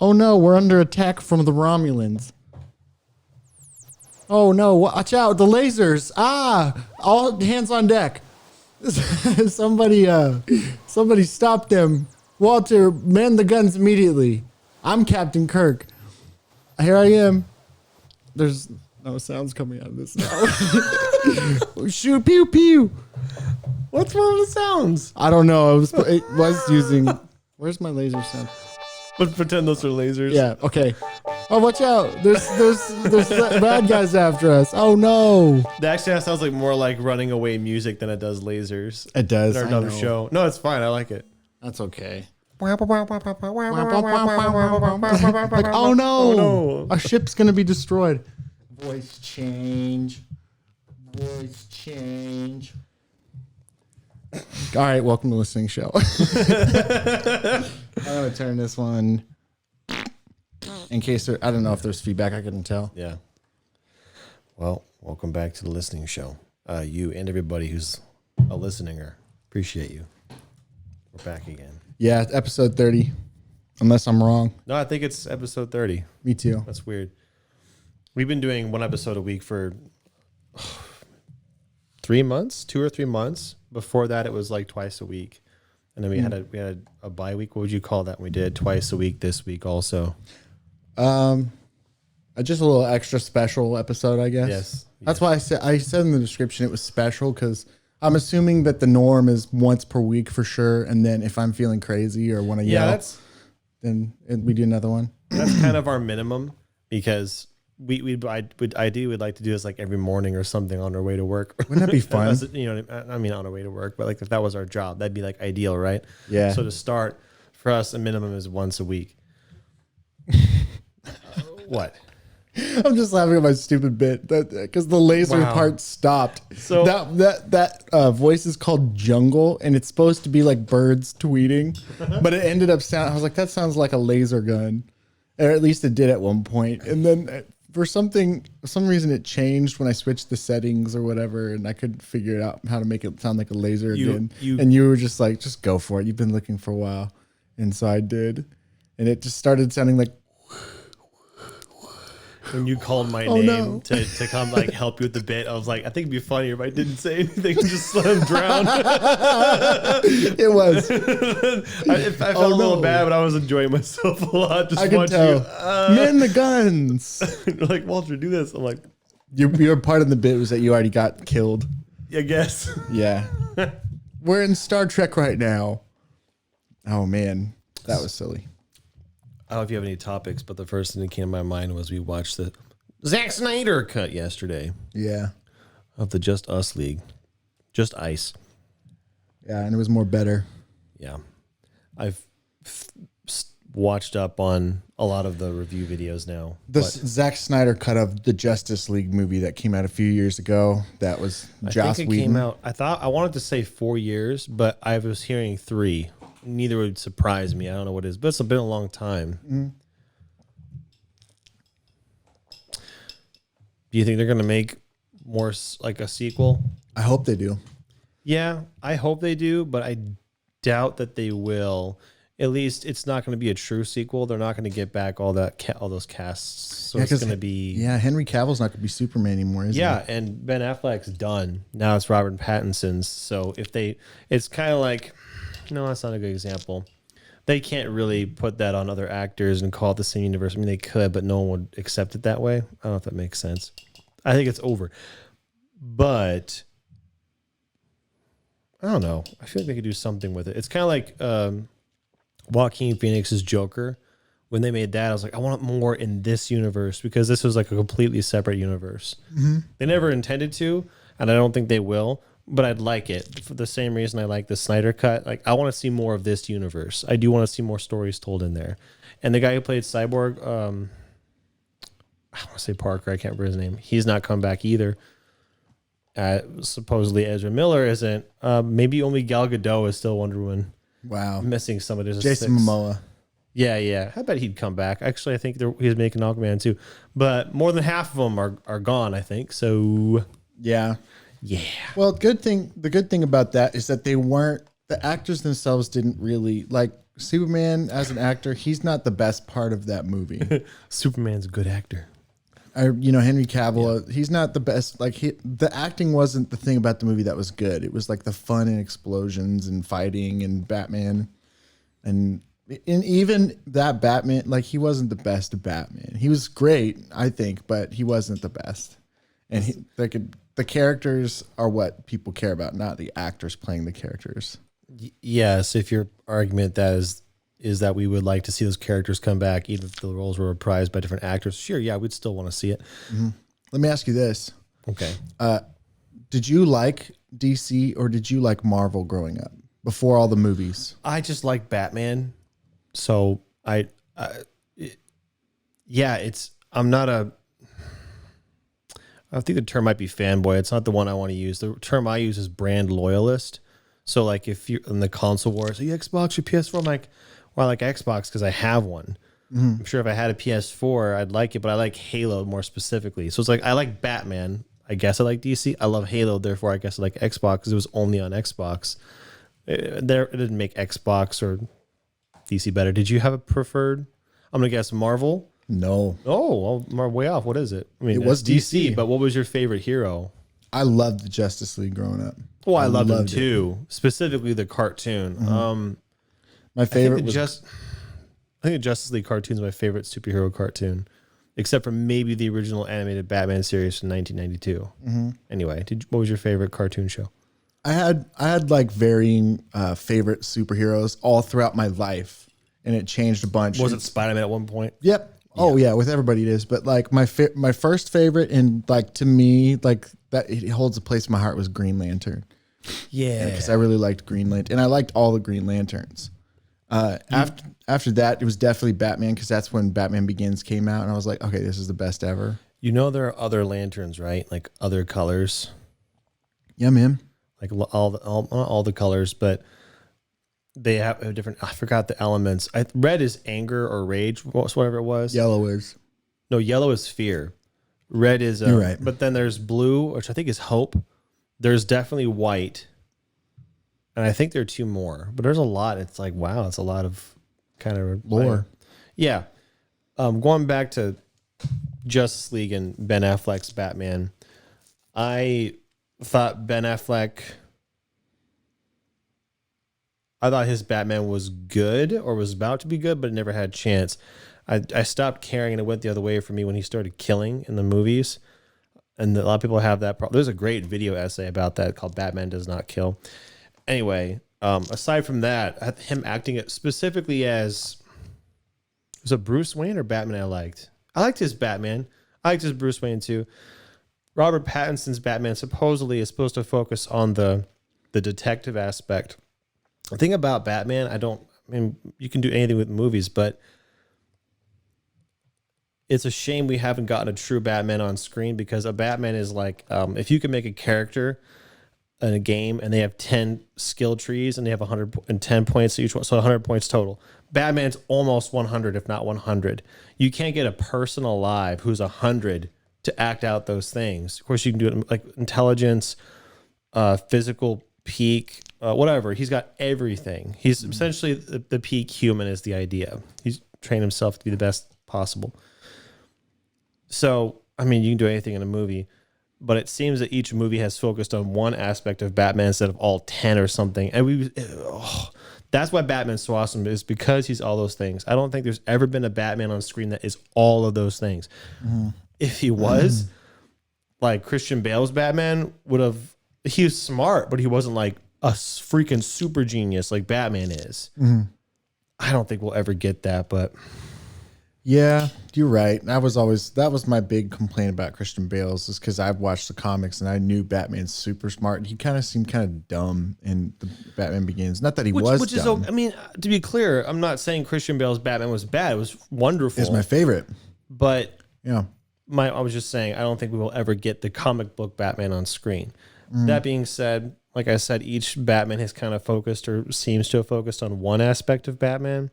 Oh no, we're under attack from the Romulans. Oh no, watch out, the lasers. All hands on deck. Somebody stop them. Walter, man the guns immediately. I'm Captain Kirk. Here I am. There's no sounds coming out of this now. Shoot, pew, pew. What's wrong with the sounds? I don't know. It was using. Where's my laser sound? Let's pretend those are lasers. Yeah. Okay. Oh, watch out! There's bad guys after us. Oh no! Actually, that sounds like more like running away music than it does lasers. It does. In our dumb show. No, it's fine. I like it. That's okay. Like, oh no! Oh no! Our ship's gonna be destroyed. Voice change. Voice change. All right, welcome to Listening Show. I'm gonna turn this one in case there. I don't know if there's feedback. I couldn't tell. Yeah. Well, welcome back to the Listening Show. You and everybody who's a listener, appreciate you. We're back again. Yeah, episode 30. Unless I'm wrong. No, I think it's episode 30. Me too. That's weird. We've been doing one episode a week for 3 months, 2 or 3 months. Before that, it was like twice a week, and then we had a bye week. What would you call that? We did twice a week this week also. Just a little extra special episode, I guess. Yes. That's why I said in the description it was special because I'm assuming that the norm is once per week for sure, and then if I'm feeling crazy or want to yell, then we do another one. That's kind of our minimum because we'd like to do this like every morning or something on our way to work. Wouldn't that be fun? I mean, on our way to work, but like if that was our job, that'd be like ideal, right? Yeah. So to start, for us, a minimum is once a week. What? I'm just laughing at my stupid bit because the laser part stopped. So that voice is called Jungle, and it's supposed to be like birds tweeting, but it ended up I was like, that sounds like a laser gun, or at least it did at one point, and then. For some reason it changed when I switched the settings or whatever, and I couldn't figure out how to make it sound like a laser again. And you were just like, just go for it. You've been looking for a while. And so I did. And it just started sounding like when you called my name to come like help you with the bit, I was like, I think it'd be funnier if I didn't say anything and just let him drown. It was. I felt a little bad, but I was enjoying myself a lot. Just I could tell. Man the guns. Like, Walter, do this. I'm like, your part of the bit was that you already got killed. I guess. Yeah. We're in Star Trek right now. Oh man, that was silly. I don't know if you have any topics, but the first thing that came to my mind was we watched the Zack Snyder cut yesterday. Yeah. Of the Just Us League. Just Ice. Yeah, and it was more better. Yeah. I've watched up on a lot of the review videos now. The Zack Snyder cut of the Justice League movie that came out a few years ago. That was Joss Whedon. Came out. I wanted to say 4 years, but I was hearing 3. Neither would surprise me. I don't know what it is, but it's been a long time. Mm. Do you think they're going to make more like a sequel? I hope they do. Yeah, I hope they do, but I doubt that they will. At least it's not going to be a true sequel. They're not going to get back all those casts. So it's going to be... Yeah, Henry Cavill's not going to be Superman anymore, is he? Yeah, and Ben Affleck's done. Now it's Robert Pattinson's. So if they... It's kind of like... No, that's not a good example. They can't really put that on other actors and call it the same universe. I mean, they could, but no one would accept it that way. I don't know if that makes sense. I think it's over. But I don't know. I feel like they could do something with it. It's kind of like Joaquin Phoenix's Joker. When they made that, I was like, I want more in this universe because this was like a completely separate universe. Mm-hmm. They never intended to, and I don't think they will. But I'd like it for the same reason I like the Snyder cut. Like, I want to see more of this universe. I do want to see more stories told in there. And the guy who played Cyborg, I want to say Parker. I can't remember his name. He's not come back either. Supposedly Ezra Miller isn't. Maybe only Gal Gadot is still Wonder Woman. Wow. Missing some of this. Jason Momoa. Yeah. I bet he'd come back. Actually, I think he's making Aquaman too. But more than half of them are gone, I think. So, yeah. Yeah. Well, the good thing about that is that the actors themselves didn't really like Superman as an actor, he's not the best part of that movie. Superman's a good actor. Henry Cavill, he's not the best. Like the acting wasn't the thing about the movie that was good. It was like the fun and explosions and fighting and Batman, and even that Batman, like he wasn't the best Batman. He was great, I think, but he wasn't the best. And the characters are what people care about, not the actors playing the characters. Yes, if your argument that is that we would like to see those characters come back, even if the roles were reprised by different actors, sure, yeah, we'd still want to see it. Mm-hmm. Let me ask you this. Okay. Did you like DC or did you like Marvel growing up before all the movies? I just like Batman. So I'm not I think the term might be fanboy. It's not the one I want to use. The term I use is brand loyalist. So like if you're in the console wars, are you Xbox or PS4? I'm like, well, I like Xbox because I have one. Mm-hmm. I'm sure if I had a PS4, I'd like it, but I like Halo more specifically. So it's like, I like Batman. I guess I like DC. I love Halo. Therefore, I guess I like Xbox because it was only on Xbox. It didn't make Xbox or DC better. Did you have a preferred? I'm going to guess Marvel. No. Oh, well, way off. What is it? I mean, it was DC, but what was your favorite hero? I loved the Justice League growing up. Oh, I loved him too. Specifically the cartoon. Mm-hmm. My favorite I think the Justice League cartoon is my favorite superhero cartoon, except for maybe the original animated Batman series from 1992. Mm-hmm. Anyway, what was your favorite cartoon show? I had like varying favorite superheroes all throughout my life, and it changed a bunch. Was it Spider-Man at one point? Yep. Yeah. Oh yeah, with everybody it is. But like my first favorite, and like to me, like that it holds a place in my heart, was Green Lantern. Yeah, because I really liked Green Lantern, and I liked all the Green Lanterns. After that, it was definitely Batman, because that's when Batman Begins came out, and I was like, okay, this is the best ever. You know, there are other lanterns, right? Like other colors. Yeah, man. Like not all the colors, but they have a different. I forgot the elements. Red is anger or rage, whatever it was. Yellow is fear. Red is you're right. But then there's blue, which I think is hope. There's definitely white, and I think there are two more. But there's a lot. It's like, wow, it's a lot of kind of lore. Yeah. Going back to Justice League and Ben Affleck's Batman, I thought his Batman was good, or was about to be good, but it never had a chance. I stopped caring, and it went the other way for me when he started killing in the movies. And a lot of people have that problem. There's a great video essay about that called Batman Does Not Kill. Anyway, aside from that, him acting it specifically as, was it Bruce Wayne or Batman I liked? I liked his Batman. I liked his Bruce Wayne too. Robert Pattinson's Batman supposedly is supposed to focus on the detective aspect. The thing about Batman, you can do anything with movies, but it's a shame we haven't gotten a true Batman on screen, because a Batman is like, if you can make a character in a game and they have 10 skill trees and they have 110 points each one, so 100 points total. Batman's almost 100, if not 100. You can't get a person alive who's 100 to act out those things. Of course, you can do it like intelligence, physical peak, whatever. He's got everything. He's essentially the peak human is the idea. He's trained himself to be the best possible. So, I mean, you can do anything in a movie, but it seems that each movie has focused on one aspect of Batman instead of all 10 or something. And that's why Batman's so awesome, is because he's all those things. I don't think there's ever been a Batman on screen that is all of those things. Mm-hmm. If he was, like Christian Bale's Batman he was smart, but he wasn't like a freaking super genius like Batman is. Mm-hmm. I don't think we'll ever get that, but yeah, you're right. That was my big complaint about Christian Bale's, is because I've watched the comics and I knew Batman's super smart. He kind of seemed kind of dumb in the Batman Begins. Not that he was dumb. I mean, to be clear, I'm not saying Christian Bale's Batman was bad. It was wonderful. It's my favorite. But yeah, I was just saying, I don't think we will ever get the comic book Batman on screen. That being said, like I said, each Batman has kind of focused, or seems to have focused, on one aspect of Batman.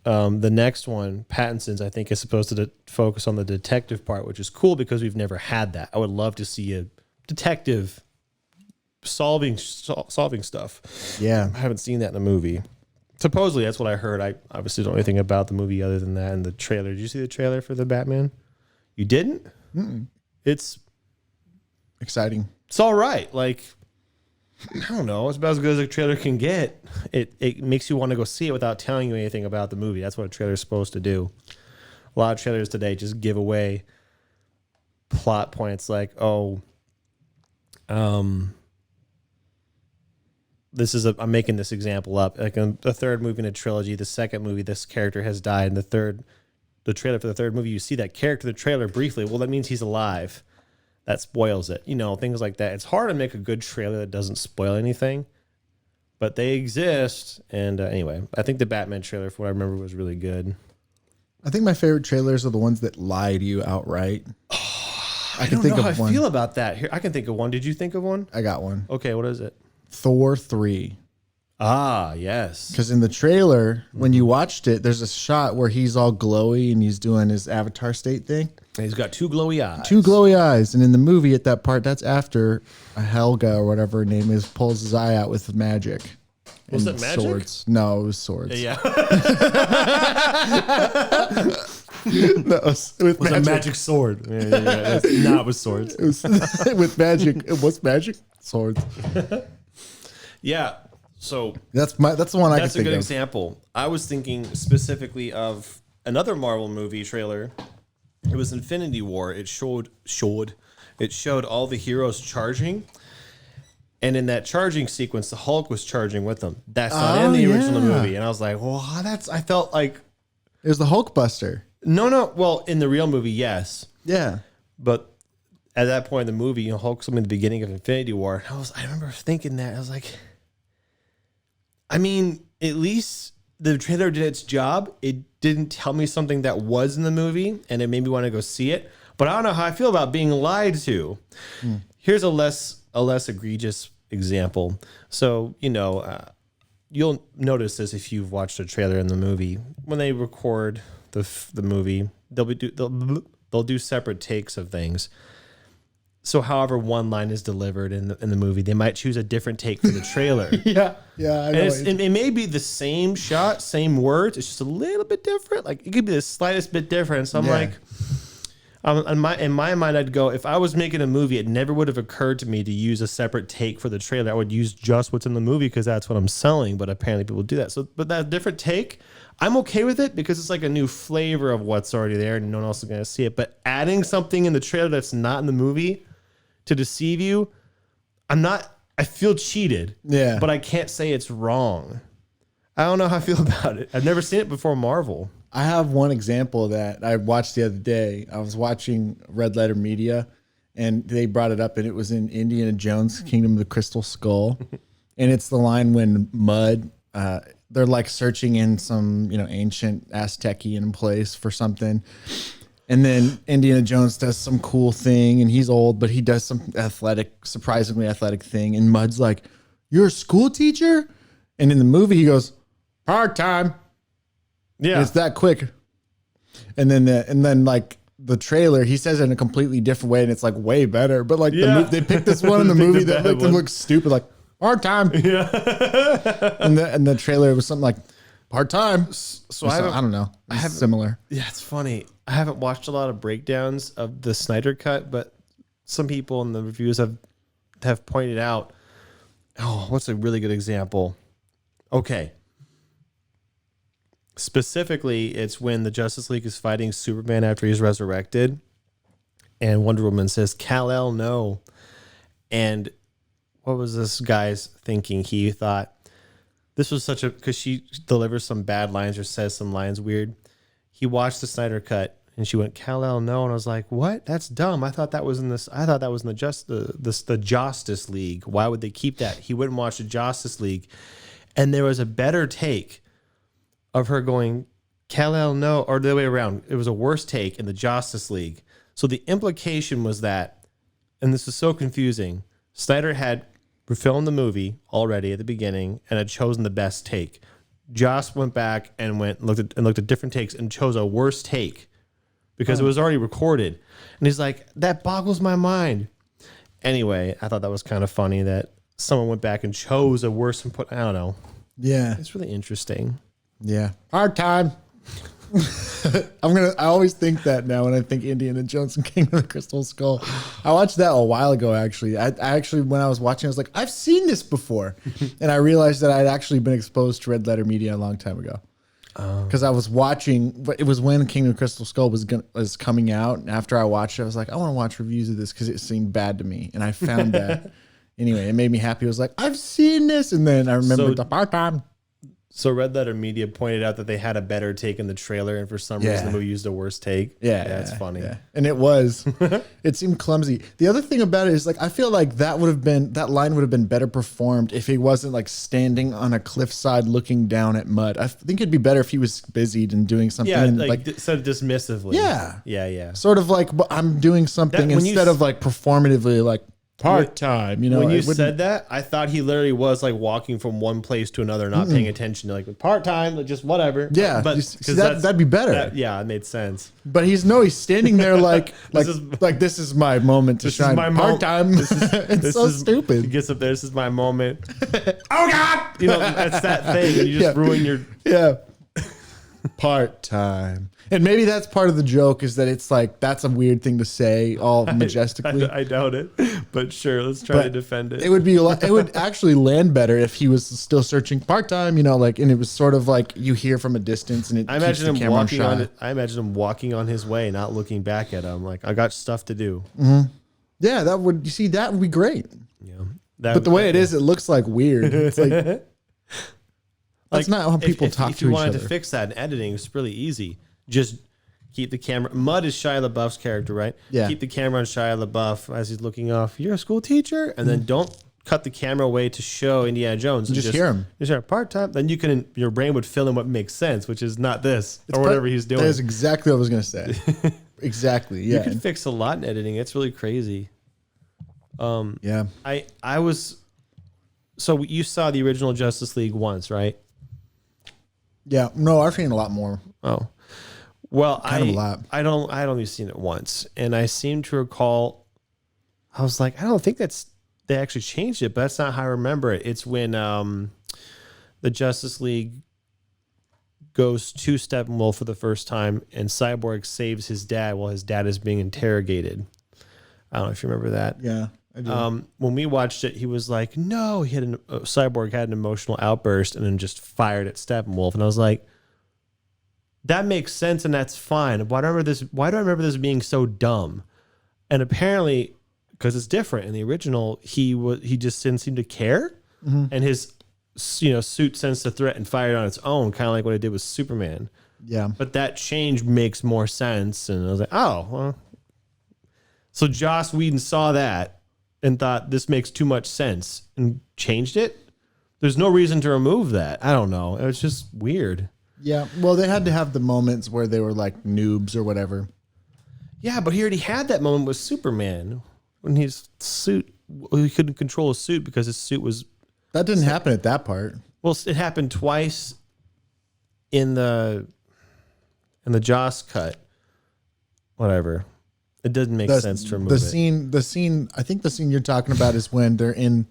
The next one, Pattinson's, I think is supposed to focus on the detective part, which is cool because we've never had that. I would love to see a detective solving stuff. Yeah, I haven't seen that in a movie. Supposedly, that's what I heard. I obviously don't know anything about the movie other than that and the trailer. Did you see the trailer for the Batman? You didn't? Mm-mm. It's exciting. It's all right. Like, I don't know. It's about as good as a trailer can get. It makes you want to go see it without telling you anything about the movie. That's what a trailer is supposed to do. A lot of trailers today just give away plot points like, I'm making this example up. Like in the third movie in a trilogy, the second movie, this character has died. And the trailer for the third movie, you see that character in the trailer briefly. Well, that means he's alive. That spoils it. Things like that. It's hard to make a good trailer that doesn't spoil anything, but they exist. And anyway, I think the Batman trailer, for what I remember, was really good. I think my favorite trailers are the ones that lie to you outright. I can think of one. I feel about that. Here, I can think of one. Did you think of one? I got one. Okay, what is it? Thor 3. Ah, yes. Because in the trailer, when you watched it, there's a shot where he's all glowy and he's doing his avatar state thing. And he's got 2 glowy eyes. 2 glowy eyes. And in the movie at that part, that's after Helga or whatever her name is pulls his eye out with magic. Was it magic? Swords. No, it was swords. Yeah. No, it was a magic sword. Yeah. No, it was swords. It was with magic. It was magic swords. Yeah. So that's the one I can think of. That's a good example. I was thinking specifically of another Marvel movie trailer. It was Infinity War. It showed all the heroes charging. And in that charging sequence, the Hulk was charging with them. That's not in the original movie. And I was like, well, I felt like it was the Hulkbuster. No. Well, in the real movie, yes. Yeah. But at that point in the movie, Hulk's in the beginning of Infinity War. I remember thinking that. I was like, I mean, at least the trailer did its job. It didn't tell me something that was in the movie, and it made me want to go see it. But I don't know how I feel about being lied to. Here's a less egregious example. So, you'll notice this if you've watched a trailer in the movie. When they record the movie, they'll do separate takes of things. So however one line is delivered in the movie, they might choose a different take for the trailer. Yeah. I know. It may be the same shot, same words. It's just a little bit different. Like it could be the slightest bit different. So I'm like, in my mind, I'd go, if I was making a movie, it never would have occurred to me to use a separate take for the trailer. I would use just what's in the movie because that's what I'm selling. But apparently people do that. So, but that different take, I'm okay with it because it's like a new flavor of what's already there and no one else is going to see it. But adding something in the trailer that's not in the movie to deceive you, I feel cheated. Yeah. But I can't say it's wrong. I don't know how I feel about it. I've never seen it before Marvel. I have one example that I watched the other day. I was watching Red Letter Media and they brought it up and it was in Indiana Jones, Kingdom of the Crystal Skull. And it's the line when Mud, they're like searching in some, ancient Aztecian place for something. And then Indiana Jones does some cool thing and he's old, but he does some surprisingly athletic thing. And Mud's like, "You're a school teacher?" And in the movie he goes, "Part-time." Yeah. And it's that quick. And then like the trailer, he says it in a completely different way and it's like way better. But like they picked this one in the movie that makes him look stupid, like part-time. Yeah. and the trailer was something like part-time. So I don't know. It's similar. Yeah, it's funny. I haven't watched a lot of breakdowns of the Snyder Cut, but some people in the reviews have pointed out, what's a really good example? Okay. Specifically, it's when the Justice League is fighting Superman after he's resurrected, and Wonder Woman says, "Kal-El, no." And what was this guy's thinking? He thought this was because she delivers some bad lines or says some lines weird. He watched the Snyder Cut and she went, "Kal-El, no." And I was like, "What? That's dumb. I thought that was in this. I thought that was in the Justice League. Why would they keep that?" He went and watched the Justice League, and there was a better take of her going, "Kal-El, no," or the other way around. It was a worse take in the Justice League. So the implication was that, and this is so confusing, Snyder had filmed the movie already at the beginning and had chosen the best take. Joss went back and looked at different takes and chose a worse take because it was already recorded. And he's like, "That boggles my mind." Anyway, I thought that was kind of funny that someone went back and chose a worse input. I don't know. Yeah. It's really interesting. Yeah. Hard time. I always think that now when I think Indiana Jones and King of the Crystal Skull. I watched that a while ago, actually. I actually, when I was watching, I was like, I've seen this before. And I realized that I'd actually been exposed to Red Letter Media a long time ago. Because I was watching, but it was when King of the Crystal Skull was coming out. And after I watched it, I was like, I want to watch reviews of this because it seemed bad to me. And I found that. Anyway, it made me happy. I was like, I've seen this. And then I remembered the part time. So Red Letter Media pointed out that they had a better take in the trailer, and for some reason the movie used a worse take. Yeah, that's funny. Yeah. And it was. It seemed clumsy. The other thing about it is, like, I feel like that line would have been better performed if he wasn't like standing on a cliffside looking down at mud. I think it'd be better if he was busied and doing something. Yeah, like said dismissively. Yeah, yeah. Sort of like I'm doing something instead of like performatively, like part time. You know, when you said that, I thought he literally was like walking from one place to another, not paying attention to like part time, just whatever. Yeah, but that'd be better. Yeah, it made sense. But he's standing there like this is my moment to shine. Part time. It's so stupid. He gets up there. This is my moment. Oh God! You know, that's that thing. And you just ruin your part time. And maybe that's part of the joke, is that it's like, that's a weird thing to say all majestically. I doubt it, but sure, let's try to defend it. It would actually land better if he was still searching part-time, and it was sort of like you hear from a distance and I imagine him walking on his way, not looking back at him. Like, I got stuff to do. Mm-hmm. Yeah, that would be great. Yeah. But the way it is, it looks like weird. It's like, that's not how people talk to each other. If you wanted to fix that in editing, it's really easy. Just keep the camera. Mud is Shia LaBeouf's character, right? Yeah. Keep the camera on Shia LaBeouf as he's looking off. You're a school teacher, and then don't cut the camera away to show Indiana Jones. Just hear him. Just hear part time. Then your brain would fill in what makes sense, which is not this or whatever he's doing. That is exactly what I was gonna say. Exactly. Yeah. You can fix a lot in editing. It's really crazy. Yeah. I was. So you saw the original Justice League once, right? Yeah. No, I've seen a lot more. Oh. Well, kind of a lot. I'd only seen it once, and I seem to recall. I was like, I don't think they actually changed it, but that's not how I remember it. It's when the Justice League goes to Steppenwolf for the first time, and Cyborg saves his dad while his dad is being interrogated. I don't know if you remember that. Yeah, I do. When we watched it, he was like, "No," Cyborg had an emotional outburst and then just fired at Steppenwolf, and I was like, that makes sense, and that's fine. Why do I remember this being so dumb? And apparently, because it's different in the original, he just didn't seem to care, and his suit sensed a threat and fired on its own, kind of like what it did with Superman. Yeah. But that change makes more sense, and I was like, oh, well. So Joss Whedon saw that and thought this makes too much sense and changed it. There's no reason to remove that. I don't know. It was just weird. Yeah, well, they had to have the moments where they were like noobs or whatever. Yeah, but he already had that moment with Superman when he couldn't control his suit because his suit was... That didn't happen at that part. Well, it happened twice in the Joss cut. Whatever. It doesn't make sense to remove it. The scene, I think the scene you're talking about is when they're in...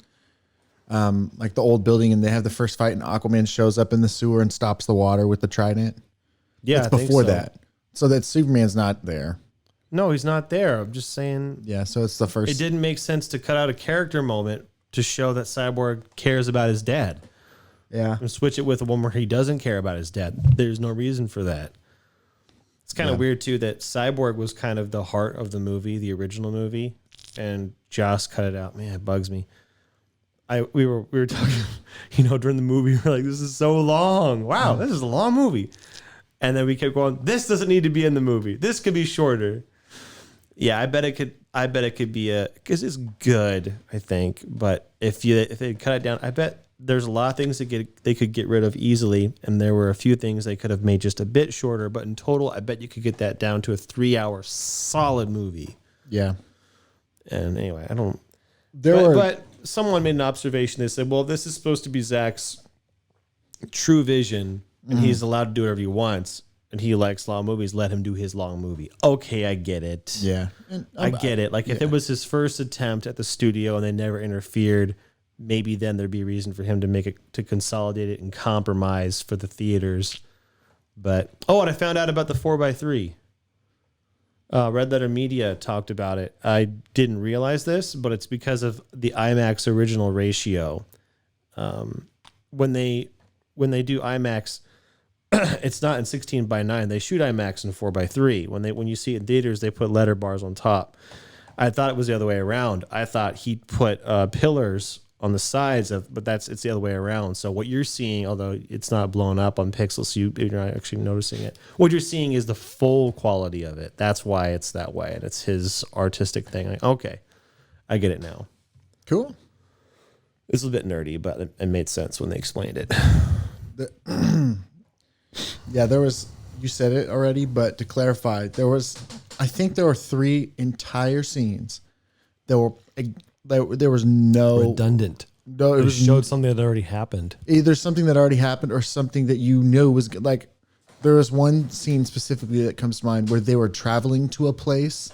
like the old building, and they have the first fight, and Aquaman shows up in the sewer and stops the water with the trident. Yeah, it's before that, so that Superman's not there. No, he's not there. I'm just saying. Yeah, so it's the first. It didn't make sense to cut out a character moment to show that Cyborg cares about his dad. Yeah, and switch it with one where he doesn't care about his dad. There's no reason for that. It's kind of weird too that Cyborg was kind of the heart of the movie, the original movie, and Joss cut it out. Man, it bugs me. We were talking, during the movie, we were like, this is so long. Wow, this is a long movie. And then we kept going, this doesn't need to be in the movie. This could be shorter. Yeah, I bet it could be because it's good, I think. But if they cut it down, I bet there's a lot of things they could get rid of easily. And there were a few things they could have made just a bit shorter. But in total, I bet you could get that down to a 3-hour solid movie. Yeah. And anyway, I don't. But someone made an observation. They said, well, this is supposed to be Zack's true vision, and he's allowed to do whatever he wants, and he likes long movies. Let him do his long movie. Okay, I get it. Yeah. I get it. Like, if it was his first attempt at the studio and they never interfered, maybe then there'd be a reason for him to make it, to consolidate it and compromise for the theaters. But, and I found out about the 4x3. Red Letter Media talked about it. I didn't realize this, but it's because of the IMAX original ratio. When they do IMAX, it's not in 16:9. They shoot IMAX in 4:3. When you see it in theaters, they put letter bars on top. I thought it was the other way around. I thought he put pillars on the sides but it's the other way around. So what you're seeing, although it's not blown up on pixels, so you're not actually noticing it. What you're seeing is the full quality of it. That's why it's that way, and it's his artistic thing. Like, okay, I get it now. Cool. It's a bit nerdy, but it made sense when they explained it. Yeah, there was. You said it already, but to clarify, I think there were 3 entire scenes that were. There was no redundant. No, it showed something that already happened. Either something that already happened or something that you knew was like. There was one scene specifically that comes to mind where they were traveling to a place,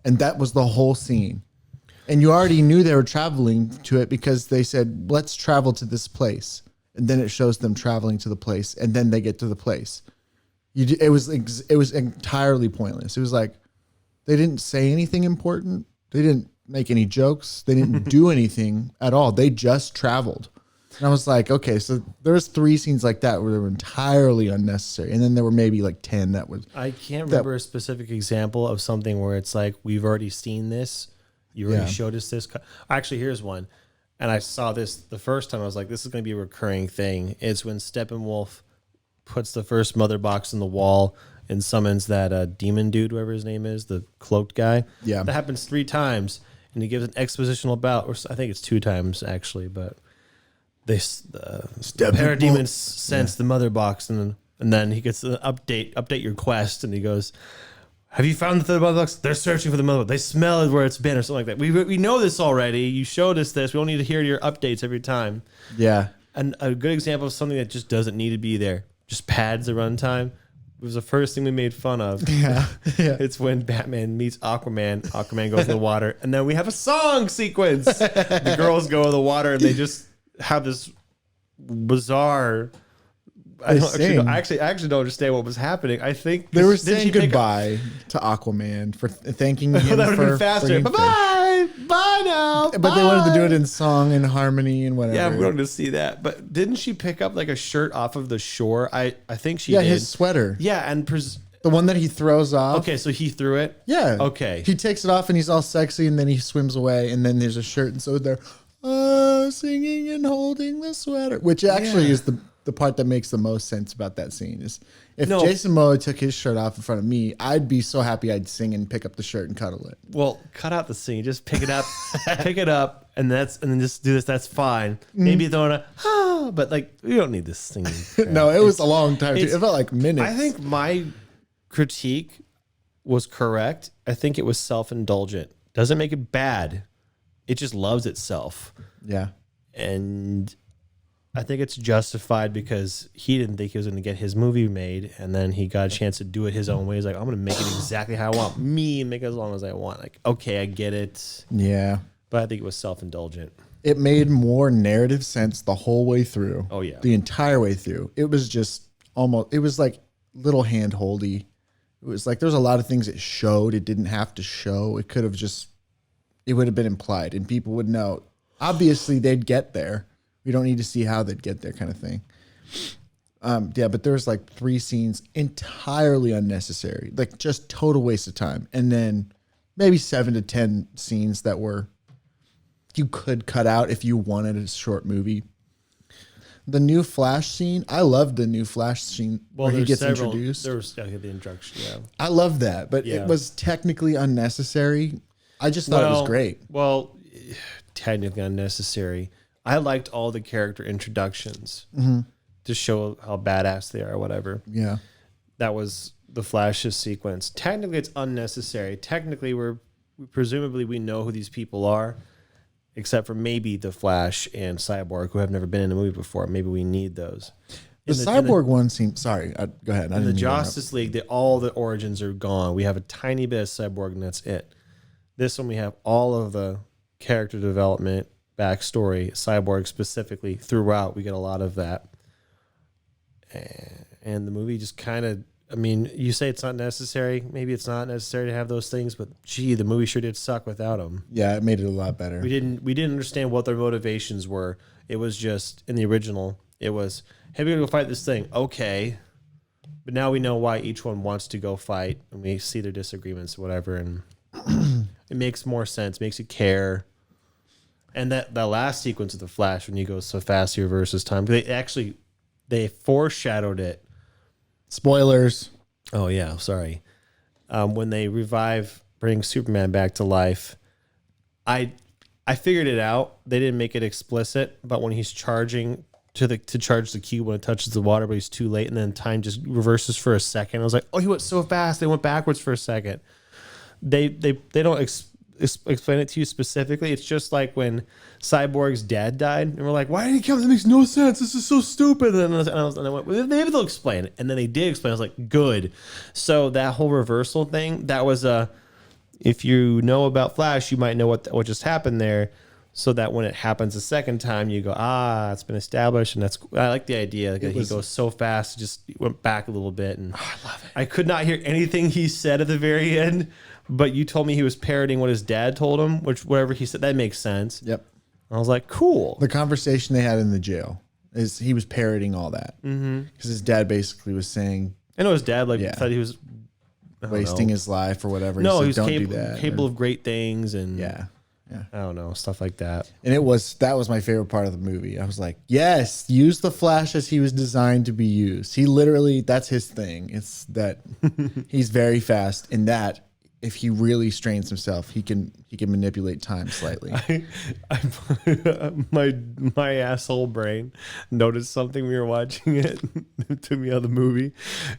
and that was the whole scene, and you already knew they were traveling to it because they said, "Let's travel to this place," and then it shows them traveling to the place, and then they get to the place. It was entirely pointless. It was like they didn't say anything important. They didn't make any jokes. They didn't do anything at all. They just traveled. And I was like, okay, so there was 3 scenes like that where they were entirely unnecessary. And then there were maybe like 10 that was. I can't remember a specific example of something where it's like, we've already seen this. You already showed us this. Actually, here's one. And I saw this the first time. I was like, this is going to be a recurring thing. It's when Steppenwolf puts the first mother box in the wall and summons that demon dude, whoever his name is, the cloaked guy. Yeah. That happens 3 times. And he gives an expositional bout, or I think it's 2 times actually, but the parademons sense the mother box, and then he gets an update your quest, and he goes, "Have you found the third mother box? They're searching for the mother box. They smell it where it's been," or something like that. We know this already. You showed us this. We don't need to hear your updates every time. Yeah. And a good example of something that just doesn't need to be there, just pads the runtime. It was the first thing we made fun of. Yeah. It's when Batman meets Aquaman. Aquaman goes in the water, and then we have a song sequence. The girls go in the water, and they just have this bizarre. I actually don't understand what was happening. I think they were saying goodbye to Aquaman for thanking him. That would have been faster. Bye now. But they wanted to do it in song and harmony and whatever. Yeah, we wanted to see that. But didn't she pick up like a shirt off of the shore? I think she did. Yeah, his sweater. Yeah, and the one that he throws off. Okay, so he threw it. Yeah. Okay. He takes it off and he's all sexy, and then he swims away, and then there's a shirt, and so they're singing and holding the sweater, which actually is the part that makes the most sense about that scene. Is if Jason Momoa took his shirt off in front of me, I'd be so happy I'd sing and pick up the shirt and cuddle it. Well, cut out the scene. Just pick it up, and then just do this. That's fine. Maybe throwing but like we don't need this singing. No, it was a long time. It felt like minutes. I think my critique was correct. I think it was self-indulgent. Doesn't make it bad. It just loves itself. Yeah. And I think it's justified because he didn't think he was going to get his movie made, and then he got a chance to do it his own way. He's like, I'm going to make it exactly how I want. Me, make it as long as I want. Like, okay, I get it. Yeah. But I think it was self-indulgent. It made more narrative sense the whole way through. Oh, yeah. The entire way through. It was just it was like little hand-holdy. It was like there's a lot of things it showed. It didn't have to show. It could have it would have been implied, and people would know. Obviously, they'd get there. We don't need to see how they'd get there, kind of thing. But there was like 3 scenes entirely unnecessary, like just total waste of time, and then maybe 7 to 10 scenes that you could cut out if you wanted a short movie. The new Flash scene, I love the new Flash scene where he gets introduced. There was the introduction, yeah. I love that, but it was technically unnecessary. I just thought it was great. Well, technically unnecessary. I liked all the character introductions to show how badass they are or whatever. Yeah. That was the Flash's sequence. Technically, it's unnecessary. Technically, presumably we know who these people are, except for maybe the Flash and Cyborg, who have never been in a movie before. Maybe we need those. The Cyborg one seemed... Sorry, go ahead. In the Justice League, all the origins are gone. We have a tiny bit of Cyborg, and that's it. This one, we have all of the character development, backstory, Cyborg specifically. Throughout, we get a lot of that. And the movie just kind of, I mean, you say it's not necessary. Maybe it's not necessary to have those things, but gee, the movie sure did suck without them. Yeah, it made it a lot better. We didn't understand what their motivations were. It was just, in the original, it was, hey, we're going to go fight this thing. Okay. But now we know why each one wants to go fight, and we see their disagreements, whatever, and it makes more sense, makes you care. And that last sequence of the Flash, when you go so fast, he reverses time, they foreshadowed it. Spoilers. Oh, yeah, sorry. When they bring Superman back to life, I figured it out. They didn't make it explicit, but when he's charging to charge the cube when it touches the water, but he's too late, and then time just reverses for a second. I was like, oh, he went so fast. They went backwards for a second. They don't explain it to you specifically. It's just like when Cyborg's dad died, and we're like, why did he kill him? That makes no sense. This is so stupid. And I went, well, maybe they'll explain it. And then they did explain. I was like, good. So that whole reversal thing, that was if you know about Flash, you might know what just happened there. So that when it happens a second time, you go, it's been established. And I like the idea that he goes so fast, it just went back a little bit. And I love it. I could not hear anything he said at the very end, but you told me he was parroting what his dad told him, which whatever he said, that makes sense. Yep. I was like, cool. The conversation they had in the jail is he was parroting all that. Because his dad basically was saying, I know his dad thought he was wasting his life or whatever. No, he said, he was capable of great things, and yeah. I don't know, stuff like that. And that was my favorite part of the movie. I was like, yes, use the Flash as he was designed to be used. He literally, that's his thing. It's that he's very fast, and that if he really strains himself, he can manipulate time slightly. My asshole brain noticed something we were watching it. It took me out of the movie.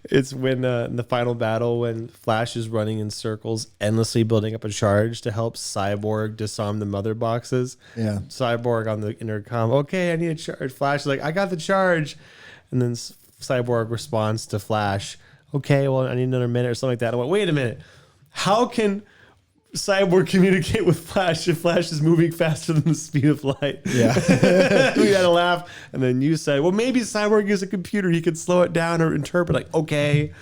It's when in the final battle, when Flash is running in circles, endlessly building up a charge to help Cyborg disarm the mother boxes. Yeah. Cyborg on the intercom, okay, I need a charge. Flash is like, I got the charge. And then Cyborg responds to Flash, okay, well, I need another minute or something like that. I went, wait a minute. How can Cyborg communicate with Flash if Flash is moving faster than the speed of light? Yeah. We had a laugh. And then you said, well, maybe Cyborg is a computer. He could slow it down or interpret. Like, okay,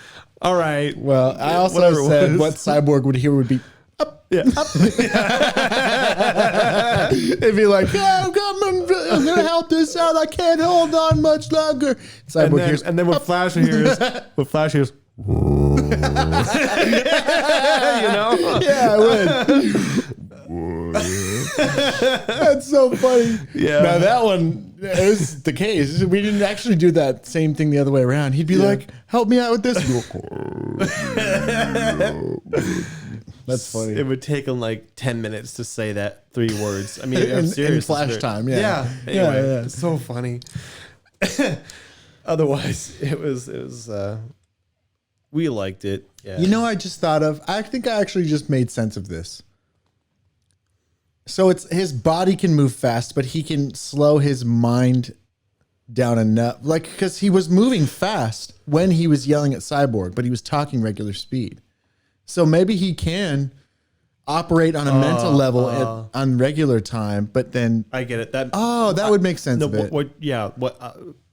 all right. Well, I also said what Cyborg would hear would be up. Yeah. Up. It'd be like, I'm going to help this out. I can't hold on much longer. Cyborg hears, and then what Flash hears, you know? Yeah, I would. That's so funny. Yeah. Now that one, it was the case. We didn't actually do that same thing the other way around. He'd be like, help me out with this. That's funny. It would take him like 10 minutes to say that 3 words. I mean, I'm serious. In Flash time, yeah. Anyway, it's so funny. Otherwise, it was we liked it. Yeah. You know, I just thought of, I think I actually just made sense of this. So it's his body can move fast, but he can slow his mind down enough. Like, because he was moving fast when he was yelling at Cyborg, but he was talking regular speed. So maybe he can operate on a mental level on regular time, but then I get it. That would make sense.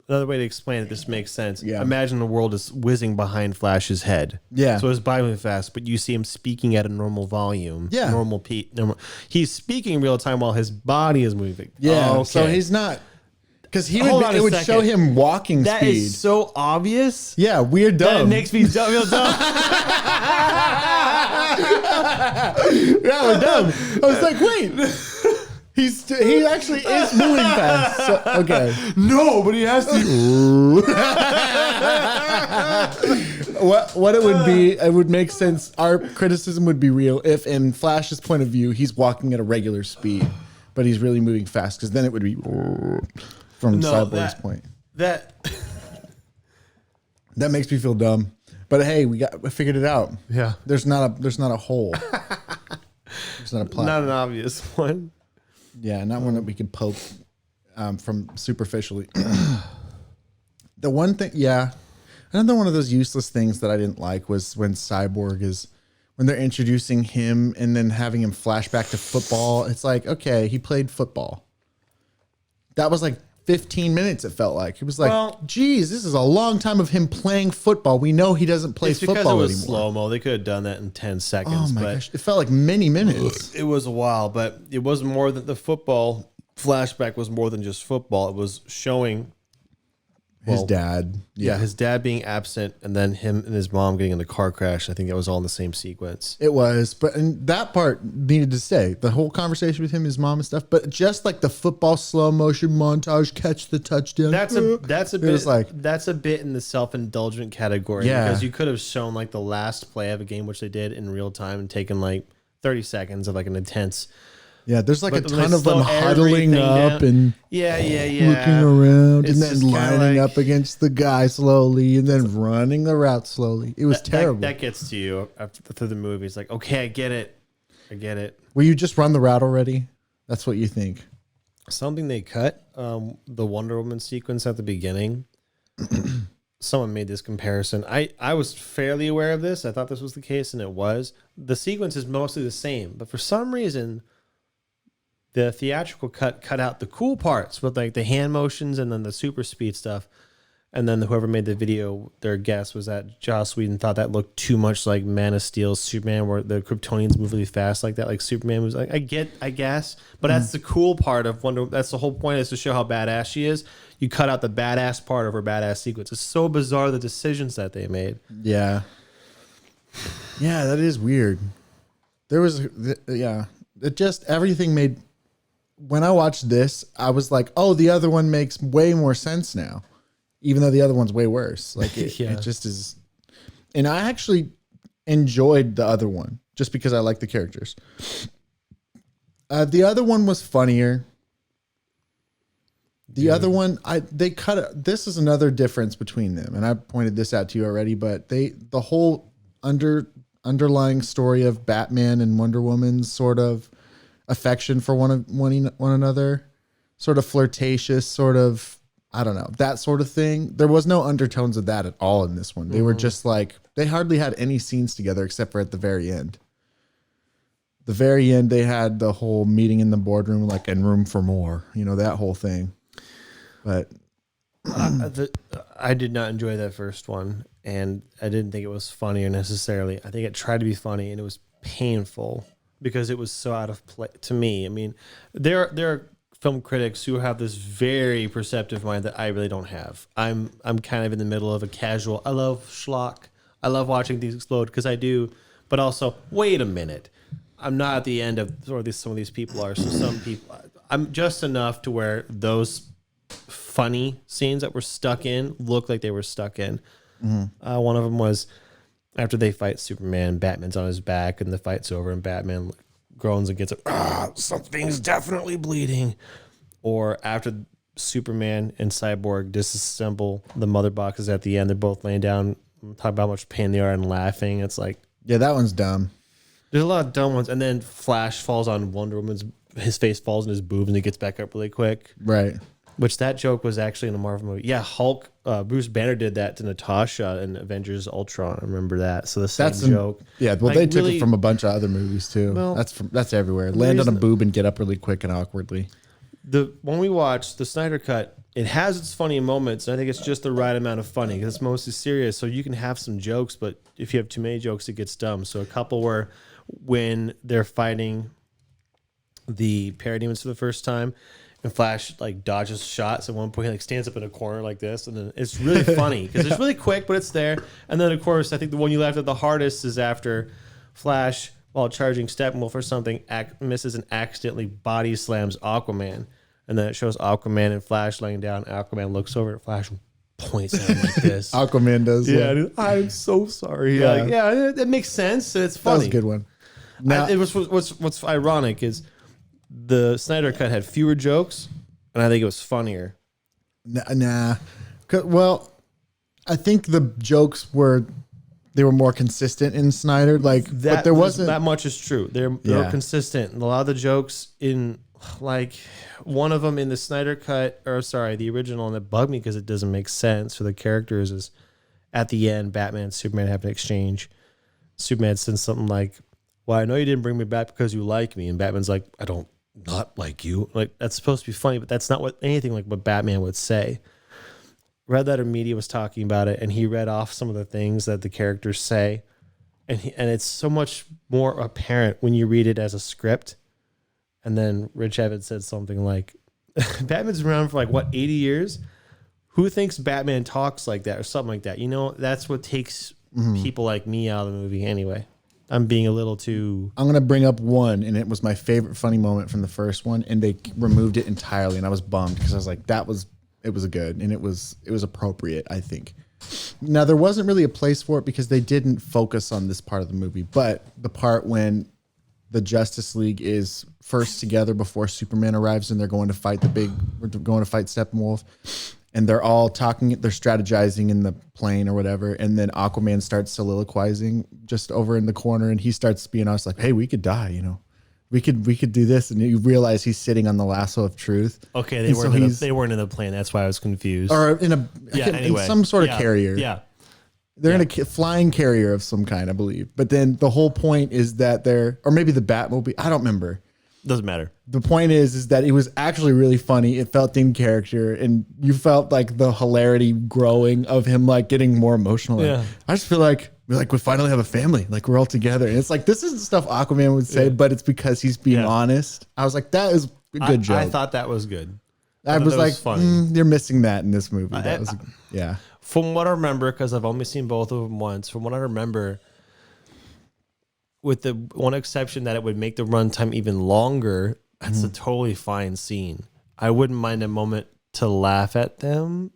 Another way to explain it, this makes sense. Yeah. Imagine the world is whizzing behind Flash's head. Yeah. So his body moving fast, but you see him speaking at a normal volume. Yeah. Normal. He's speaking in real time while his body is moving. Yeah. Oh, okay. So he's not, because it would show him walking that speed. That is so obvious. Yeah. We're dumb. That makes me dumb. Real dumb. Yeah, we're dumb. I was like, wait. He actually is moving fast. So, okay. No, but he has to. What it would be, it would make sense. Our criticism would be real if, in Flash's point of view, he's walking at a regular speed, but he's really moving fast. Because then it would be from Cyborg's point. That makes me feel dumb. But hey, we figured it out. Yeah. There's not a hole. There's not a plot. Not an obvious one. Yeah, not one that we could poke from superficially. The one thing, another one of those useless things that I didn't like was when when they're introducing him and then having him flash back to football. It's like, okay, he played football. That was like 15 minutes, it felt like. It was like, geez, this is a long time of him playing football. We know he doesn't play football anymore. Because it was slow-mo. They could have done that in 10 seconds. Oh, my gosh. It felt like many minutes. It was a while, but it was more than the football flashback was more than just football. It was showing his dad. Yeah, his dad being absent, and then him and his mom getting in the car crash. I think that was all in the same sequence. It was, but and that part needed to stay. The whole conversation with him, his mom and stuff. But just like the football slow motion montage, catch the touchdown. That's a bit in the self-indulgent category. Yeah, because you could have shown like the last play of a game, which they did in real time, and taken like 30 seconds of like an intense. Yeah, there's like a ton of them huddling up and looking around and then lining up against the guy slowly and then running the route slowly. It was terrible. That gets to you through the movie. It's like, okay, I get it. Will you just run the route already? That's what you think. Something they cut, the Wonder Woman sequence at the beginning. Someone made this comparison. I was fairly aware of this. I thought this was the case, and it was. The sequence is mostly the same, but for some reason, the theatrical cut out the cool parts with like the hand motions and then the super speed stuff. And then whoever made the video, their guess was that Joss Whedon thought that looked too much like Man of Steel, Superman, where the Kryptonians move really fast like that. Like Superman was like, I guess. But that's the cool part of Wonder Woman. That's the whole point, is to show how badass she is. You cut out the badass part of her badass sequence. It's so bizarre, the decisions that they made. Yeah. Yeah, that is weird. There was, it just, everything made... When I watched this, I was like, oh, the other one makes way more sense now, even though the other one's way worse. Like it just is. And I actually enjoyed the other one just because I like the characters. The other one was funnier. The other one, they cut it. This is another difference between them. And I pointed this out to you already, but the whole underlying story of Batman and Wonder Woman's sort of affection for one another, sort of flirtatious, sort of, I don't know, that sort of thing. There was no undertones of that at all in this one. They were just like, they hardly had any scenes together except for at the very end. The very end, they had the whole meeting in the boardroom, like in Room for More, that whole thing. But I did not enjoy that first one, and I didn't think it was funny necessarily. I think it tried to be funny, and it was painful, because it was so out of play to me. I mean, there are film critics who have this very perceptive mind that I really don't have. I'm kind of in the middle of a casual. I love schlock. I love watching these explode because I do. But also, wait a minute. I'm not at the end of some of these people are. So some people, I'm just enough to where those funny scenes that were stuck in look like they were stuck in. Mm-hmm. One of them was, after they fight Superman, Batman's on his back and the fight's over and Batman groans and gets up, something's definitely bleeding. Or after Superman and Cyborg disassemble the mother boxes at the end, they're both laying down, talking about how much pain they are and laughing. It's like... Yeah, that one's dumb. There's a lot of dumb ones. And then Flash falls on Wonder Woman's... His face falls in his boobs and he gets back up really quick. Right. Which that joke was actually in a Marvel movie. Yeah, Hulk, Bruce Banner did that to Natasha in Avengers Ultron. I remember that. So the same joke. Yeah, well, they took it from a bunch of other movies too. Well, that's everywhere. Land on a boob and get up really quick and awkwardly. When we watch the Snyder Cut, it has its funny moments, and I think it's just the right amount of funny because it's mostly serious. So you can have some jokes, but if you have too many jokes, it gets dumb. So a couple were when they're fighting the parademons for the first time, and Flash like dodges shots. At one point, he like stands up in a corner like this, and then it's really funny because it's really quick, but it's there. And then of course, I think the one you laughed at the hardest is after Flash, while charging Steppenwolf or something, misses and accidentally body slams Aquaman, and then it shows Aquaman and Flash laying down. Aquaman looks over at Flash and points at him like this. Aquaman does. Yeah, dude, I'm so sorry. Yeah, it makes sense. And it's funny. That was a good one. Now, what's ironic is the Snyder Cut had fewer jokes, and I think it was funnier. Nah. Well, I think the jokes were more consistent in Snyder. Like that, but there wasn't that much is true. They're consistent. And a lot of the jokes in like one of them in the Snyder Cut, or sorry, the original, and it bugged me because it doesn't make sense for the characters. Is at the end, Batman and Superman have an exchange. Superman says something like, "Well, I know you didn't bring me back because you like me," and Batman's like, "I don't not like you. Like, that's supposed to be funny, but that's not what anything like what Batman would say. Red Letter Media was talking about it, and he read off some of the things that the characters say. And it's so much more apparent when you read it as a script. And then Rich Evans said something like, Batman's been around for like, what, 80 years? Who thinks Batman talks like that or something like that? You know, that's what takes people like me out of the movie anyway. I'm being a little too... I'm going to bring up one, and it was my favorite funny moment from the first one, and they removed it entirely, and I was bummed because I was like, it was good, and it was appropriate, I think. Now, there wasn't really a place for it because they didn't focus on this part of the movie, but the part when the Justice League is first together before Superman arrives and they're going to fight Steppenwolf, and they're all talking, they're strategizing in the plane or whatever, and then Aquaman starts soliloquizing just over in the corner, and he starts being honest, like, hey, we could die, you know. We could do this, and you realize he's sitting on the lasso of truth. Okay, they weren't in the plane. That's why I was confused. Or in some sort of carrier. Yeah, they're in a flying carrier of some kind, I believe. But then the whole point is that or maybe the Batmobile. I don't remember. Doesn't matter. The point is that it was actually really funny. It felt in character, and you felt like the hilarity growing of him, like getting more emotional. Yeah. I just feel like we finally have a family. Like we're all together, and it's like this isn't stuff Aquaman would say, but it's because he's being honest. I was like, that is a good joke. I thought that was good. I was like, you're missing that in this movie. That was yeah. From what I remember, because I've only seen both of them once. From what I remember, with the one exception that it would make the runtime even longer, that's a totally fine scene. I wouldn't mind a moment to laugh at them.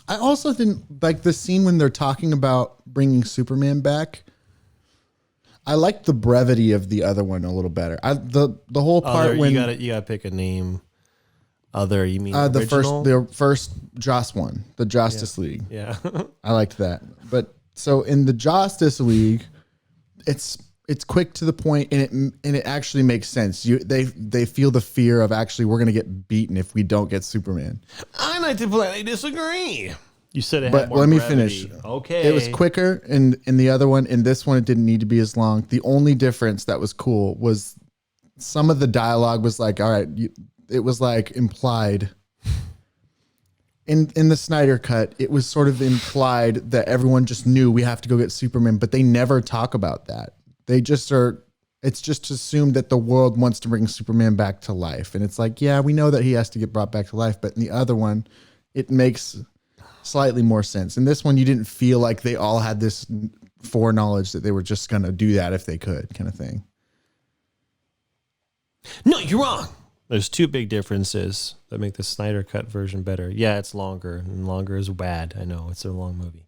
I also didn't like the scene when they're talking about bringing Superman back. I liked the brevity of the other one a little better. The whole part when you gotta pick a name. Other, you mean the first Joss one, the Justice League. Yeah, I liked that. But so in the Justice League, it's quick to the point, and it actually makes sense. They feel the fear of actually we're gonna get beaten if we don't get Superman. I like to politely disagree. You said it, but let me finish. Okay, it was quicker in the other one. In this one, it didn't need to be as long. The only difference that was cool was some of the dialogue was like, all right, it was like implied. In the Snyder cut, it was sort of implied that everyone just knew we have to go get Superman, but they never talk about that. They just it's just assumed that the world wants to bring Superman back to life. And it's like, yeah, we know that he has to get brought back to life. But in the other one, it makes slightly more sense. In this one, you didn't feel like they all had this foreknowledge that they were just going to do that if they could kind of thing. No, you're wrong. There's two big differences that make the Snyder cut version better. Yeah, it's longer, and longer is bad. I know, it's a long movie.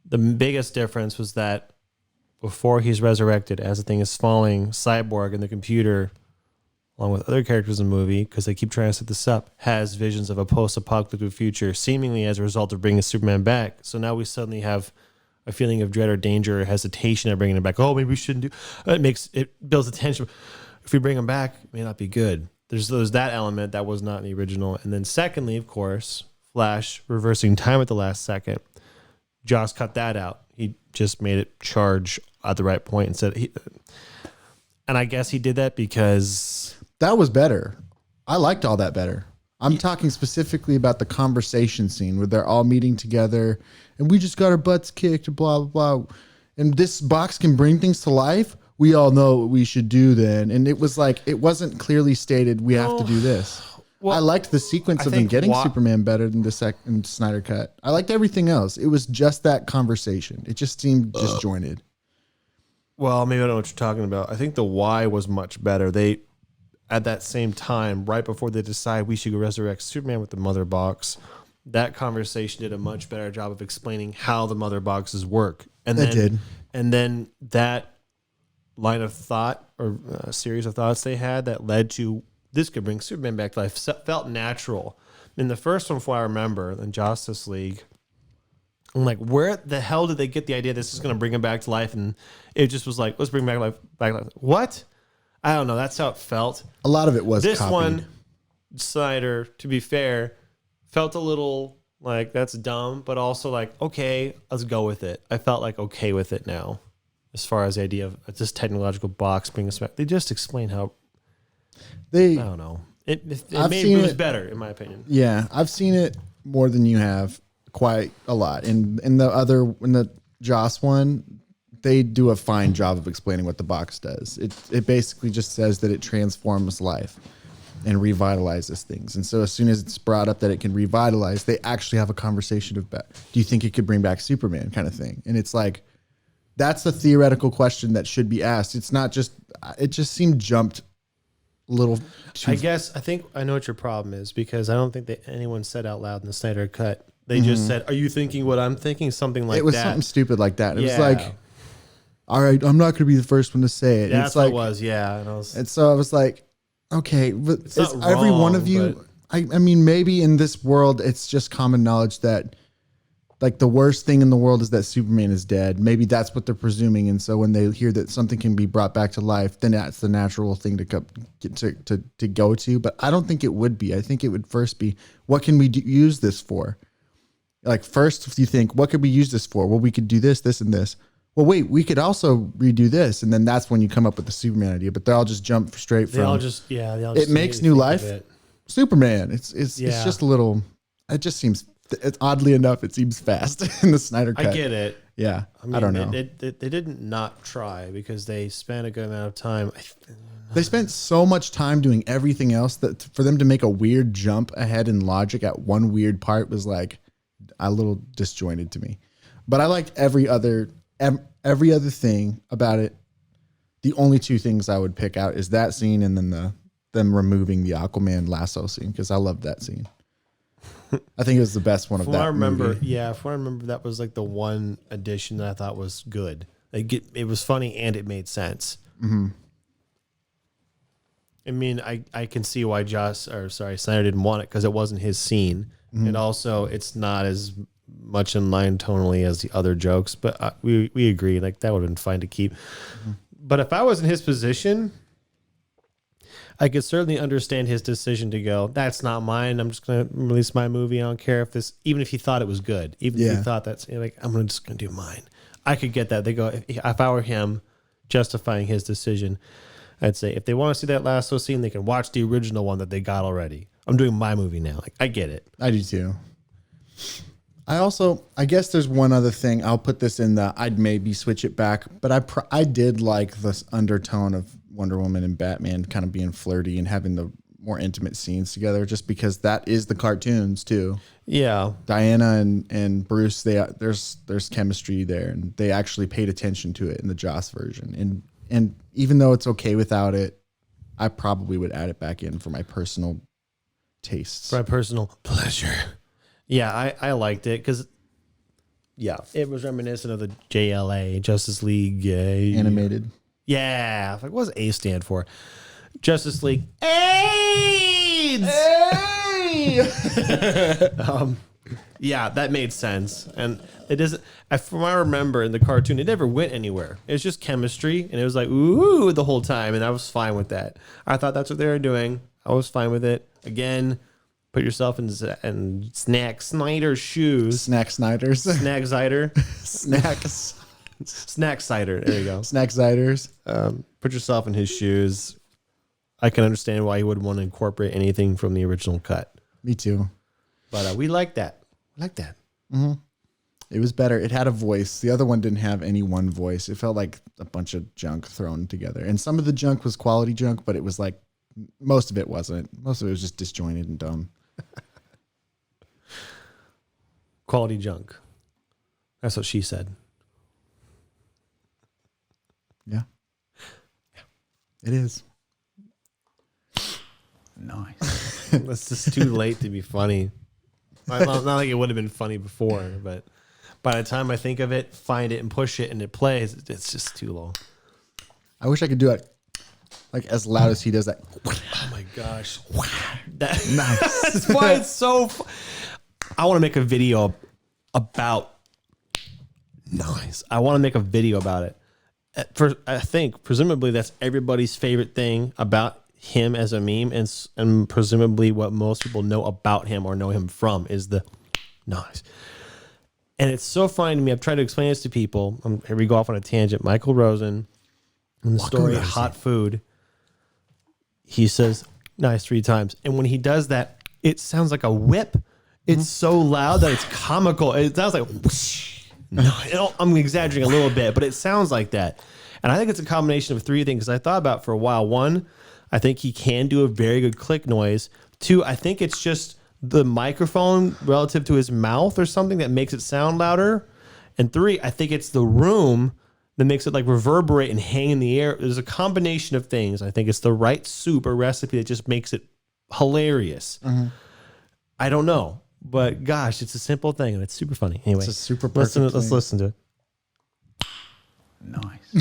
The biggest difference was that before he's resurrected, as the thing is falling, Cyborg and the computer, along with other characters in the movie, because they keep trying to set this up, has visions of a post-apocalyptic future, seemingly as a result of bringing Superman back. So now we suddenly have a feeling of dread or danger or hesitation at bringing him back. Oh, maybe we shouldn't do. It builds the tension. If we bring him back, it may not be good. There's that element that was not in the original. And then secondly, of course, Flash reversing time at the last second. Joss cut that out. He just made it charge at the right point and said, and I guess he did that because that was better. I liked all that better. I'm talking specifically about the conversation scene where they're all meeting together and we just got our butts kicked, blah, blah, blah. And this box can bring things to life. We all know what we should do then. And it was like, it wasn't clearly stated we have to do this. Well, I liked the sequence of them getting Superman better than the second Snyder cut. I liked everything else. It was just that conversation. It just seemed disjointed. Well, maybe I don't know what you're talking about. I think the why was much better. They, at that same time, right before they decide we should go resurrect Superman with the mother box, that conversation did a much better job of explaining how the mother boxes work. And then that line of thought or a series of thoughts they had that led to this could bring Superman back to life felt natural. In the first one, from what I remember, in Justice League, I'm like, where the hell did they get the idea this is going to bring him back to life? And it just was like, let's bring him back to life. What? I don't know. That's how it felt. A lot of it was this copied. One, Snyder, to be fair, felt a little like that's dumb, but also like, okay, let's go with it. I felt like okay with it now, as far as the idea of this technological box bringing us back. They just explain how I don't know. It was better in my opinion. Yeah, I've seen it more than you have, quite a lot. In the Joss one, they do a fine job of explaining what the box does. It basically just says that it transforms life and revitalizes things. And so as soon as it's brought up that it can revitalize, they actually have a conversation about, do you think it could bring back Superman, kind of thing? And it's like, that's a theoretical question that should be asked. It's not just, it just seemed jumped a little too. I think I know what your problem is, because I don't think that anyone said out loud in the Snyder Cut. They just said, are you thinking what I'm thinking? Something like that. It was something stupid like that. It was like, all right, I'm not going to be the first one to say it. That's what it was, yeah. And so I was like, okay, but is every one of you, I mean, maybe in this world, it's just common knowledge that like the worst thing in the world is that Superman is dead. Maybe that's what they're presuming. And so when they hear that something can be brought back to life, then that's the natural thing to go to. But I don't think it would be. I think it would first be, what can we use this for? Like first, if you think, what could we use this for? Well, we could do this, this, and this. Well, wait, we could also redo this. And then that's when you come up with the Superman idea, but they all just jump straight from, it makes new life. Superman. It's just a little, it just seems, it's oddly enough, it seems fast in the Snyder Cut. I get it. Yeah. I don't know. They didn't not try, because they spent a good amount of time. They spent so much time doing everything else that for them to make a weird jump ahead in logic at one weird part was like a little disjointed to me. But I liked every other thing about it. The only two things I would pick out is that scene and then them removing the Aquaman lasso scene, because I loved that scene. I think it was the best one of that movie. Yeah, if I remember, that was like the one addition that I thought was good. It was funny and it made sense. Mm-hmm. I mean, I can see why Snyder didn't want it, because it wasn't his scene. Mm-hmm. And also, it's not as much in line tonally as the other jokes. But we agree, like that would have been fine to keep. Mm-hmm. But if I was in his position, I could certainly understand his decision to go, that's not mine. I'm just going to release my movie. I don't care if this, even if he thought it was good, even if he thought that's like, I'm just going to do mine. I could get that. They go, if I were him justifying his decision, I'd say, if they want to see that lasso scene, they can watch the original one that they got already. I'm doing my movie now. Like, I get it. I do too. I guess there's one other thing. I'll put this in I'd maybe switch it back, but I did like this undertone of Wonder Woman and Batman kind of being flirty and having the more intimate scenes together, just because that is the cartoons too. Yeah. Diana and Bruce, there's chemistry there, and they actually paid attention to it in the Joss version. And even though it's okay without it, I probably would add it back in for my personal tastes. For my personal pleasure. Yeah, I liked it because, it was reminiscent of the JLA, Justice League. Animated. Yeah. Like, what does A stand for? Justice League AIDS! Yeah, that made sense. And it isn't, from what I remember in the cartoon, it never went anywhere. It was just chemistry, and it was like, ooh, the whole time, and I was fine with that. I thought that's what they were doing. I was fine with it. Again, put yourself in Zack Snyder's shoes. Zack Snyder's. Snack Zider. Snacks. Snack Cider. There you go. Snack Ziders. Put yourself in his shoes. I can understand why he would want to incorporate anything from the original cut. Me too. But we like that. I like that. Mm-hmm. It was better. It had a voice. The other one didn't have any one voice. It felt like a bunch of junk thrown together. And some of the junk was quality junk, but it was like, most of it wasn't. Most of it was just disjointed and dumb. Quality junk. That's what she said. Yeah. It is. Nice. It's just too late to be funny. Not like it would have been funny before, but by the time I think of it, find it and push it and it plays, it's just too long. I wish I could do it like as loud as he does that. Oh my gosh. Nice. That's why it's so I want to make a video about nice. I want to make a video about it. I think presumably that's everybody's favorite thing about him as a meme, and presumably what most people know about him or know him from is the nice. And it's so funny to me. I've tried to explain this to people. Here we go off on a tangent. Michael Rosen in the story Hot Food. he says nice 3 times. And when he does that, it sounds like a whip. It's so loud that it's comical. It sounds like whoosh. No, I'm exaggerating a little bit, but it sounds like that. And I think it's a combination of 3 things I thought about for a while. 1, I think he can do a very good click noise. 2, I think it's just the microphone relative to his mouth or something that makes it sound louder. And 3, I think it's the room that makes it like reverberate and hang in the air. There's a combination of things. I think it's the right soup or recipe that just makes it hilarious. I don't know, but gosh, it's a simple thing and it's super funny. Anyway, It's a super perfect let's listen to it. Nice.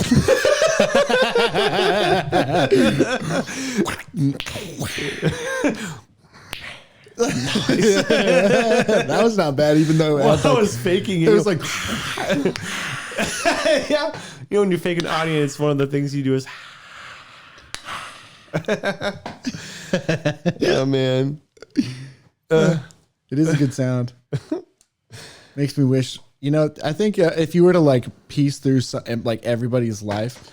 That was not bad, even though I was faking it. It was like, yeah, you know, when you're faking audience, one of the things you do is, yeah, man. it is a good sound. Makes me wish, you know, I think if you were to like piece through like everybody's life,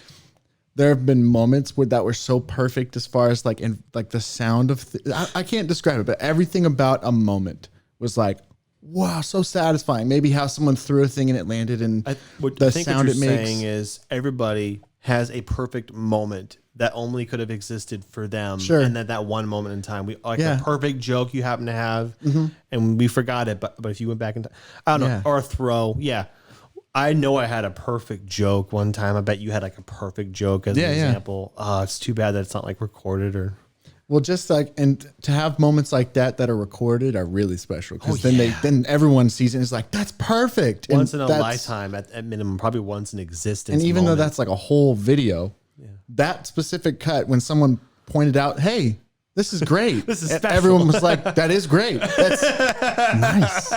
there have been moments that were so perfect as far as like in like the sound of I can't describe it, but everything about a moment was like, wow, so satisfying. Maybe how someone threw a thing and it landed, and the sound it makes. Saying is everybody has a perfect moment that only could have existed for them, and that one moment in time, we like a perfect joke you happen to have, and we forgot it. But if you went back in time, I don't know, or a throw, I know I had a perfect joke one time. I bet you had like a perfect joke as an example. It's too bad that it's not like recorded or. Well, just like, and to have moments like that are recorded are really special, because then everyone sees it and is like, that's perfect. Once in a lifetime at minimum, probably once in existence. And even though that's like a whole video, that specific cut, when someone pointed out, hey, this is great. This is special. Everyone was like, that is great. That's nice.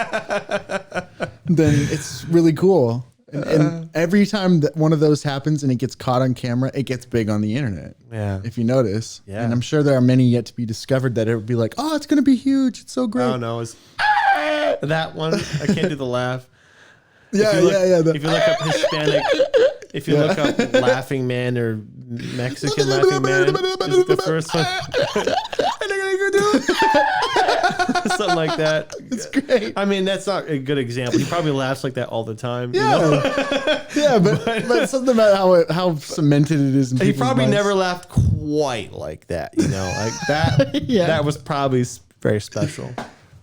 Then it's really cool. And every time that one of those happens and it gets caught on camera, it gets big on the internet. Yeah. If you notice. Yeah. And I'm sure there are many yet to be discovered that it would be like, oh, it's going to be huge. It's so great. I don't know. It's that one. I can't do the laugh. If you look up Hispanic, if you look up laughing man or Mexican laughing man, is the first one. Something like that. It's great. I mean, that's not a good example. He probably laughs like that all the time. Yeah, you know? Yeah, but something about how cemented it is. He probably never laughed quite like that. You know, like that. That was probably very special.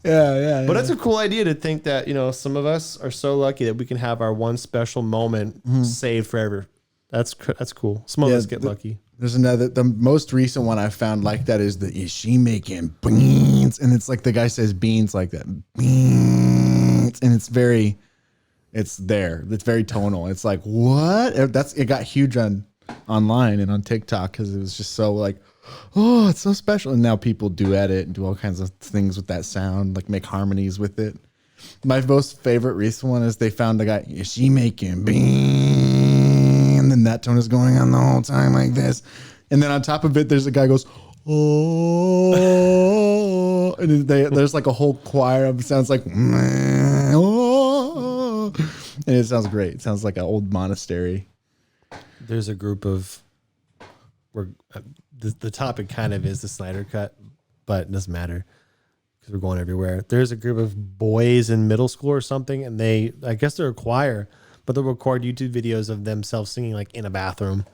Yeah. But that's a cool idea to think that, you know, some of us are so lucky that we can have our one special moment saved forever. That's cool. Some of us get lucky. There's the most recent one I found like that is she making beans? And it's like the guy says beans like that. Beans. And it's very tonal. It's like, what? It got huge online and on TikTok because it was just so like, oh, it's so special. And now people duet it and do all kinds of things with that sound, like make harmonies with it. My most favorite recent one is they found the guy, is she making beans? And then that tone is going on the whole time like this. And then on top of it, there's a guy who goes, oh, and there's like a whole choir of sounds like, oh, and it sounds great. It sounds like an old monastery. There's a group of, the topic kind of is the Snyder Cut, but it doesn't matter because we're going everywhere. There's a group of boys in middle school or something, and I guess they're a choir, but they'll record YouTube videos of themselves singing like in a bathroom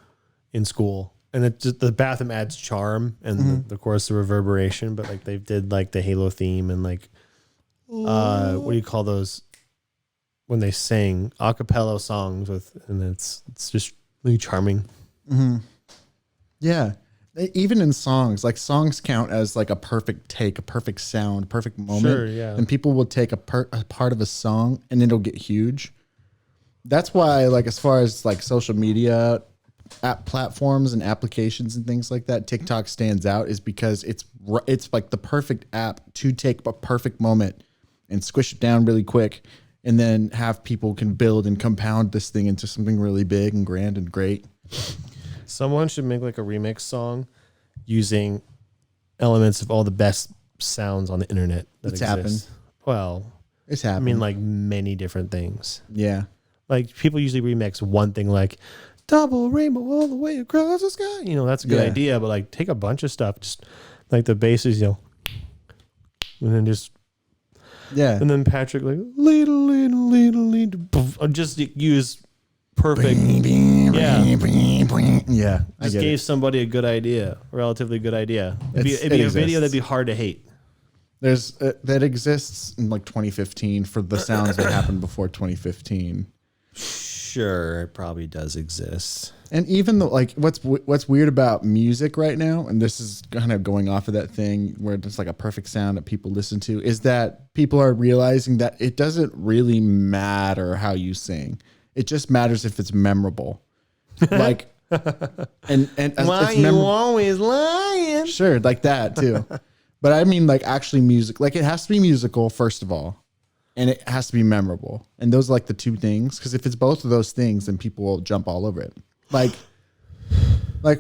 in school. And the bathroom adds charm and of course the reverberation, but like they did like the Halo theme and like, what do you call those when they sing a cappella songs and it's just really charming. Mm-hmm. Yeah. Even in songs, like songs count as like a perfect take, a perfect sound, perfect moment. Sure, yeah. And people will take a part of a song and it'll get huge. That's why, like, as far as like social media app platforms and applications and things like that, TikTok stands out is because it's like the perfect app to take a perfect moment and squish it down really quick and then have people can build and compound this thing into something really big and grand and great. Someone should make like a remix song using elements of all the best sounds on the internet that exist. Happened. Well, it's happened. I mean, like many different things. Yeah. Like people usually remix one thing, like double rainbow all the way across the sky. You know, that's a good idea, but like take a bunch of stuff, just like the basses, you know, and then just and then Patrick like little, just use perfect. Just gave somebody a good idea, a relatively good idea. It'd be a video that'd be hard to hate. There's that exists in like 2015 for the sounds that happened before 2015. Sure, it probably does exist. And even though, like, what's weird about music right now, and this is kind of going off of that thing where it's like a perfect sound that people listen to, is that people are realizing that it doesn't really matter how you sing. It just matters if it's memorable. Like, and why you always lying? Sure, like that too. But I mean, like, actually music, like it has to be musical, first of all, and it has to be memorable. And those are like the two things. Because if it's both of those things, then people will jump all over it. Like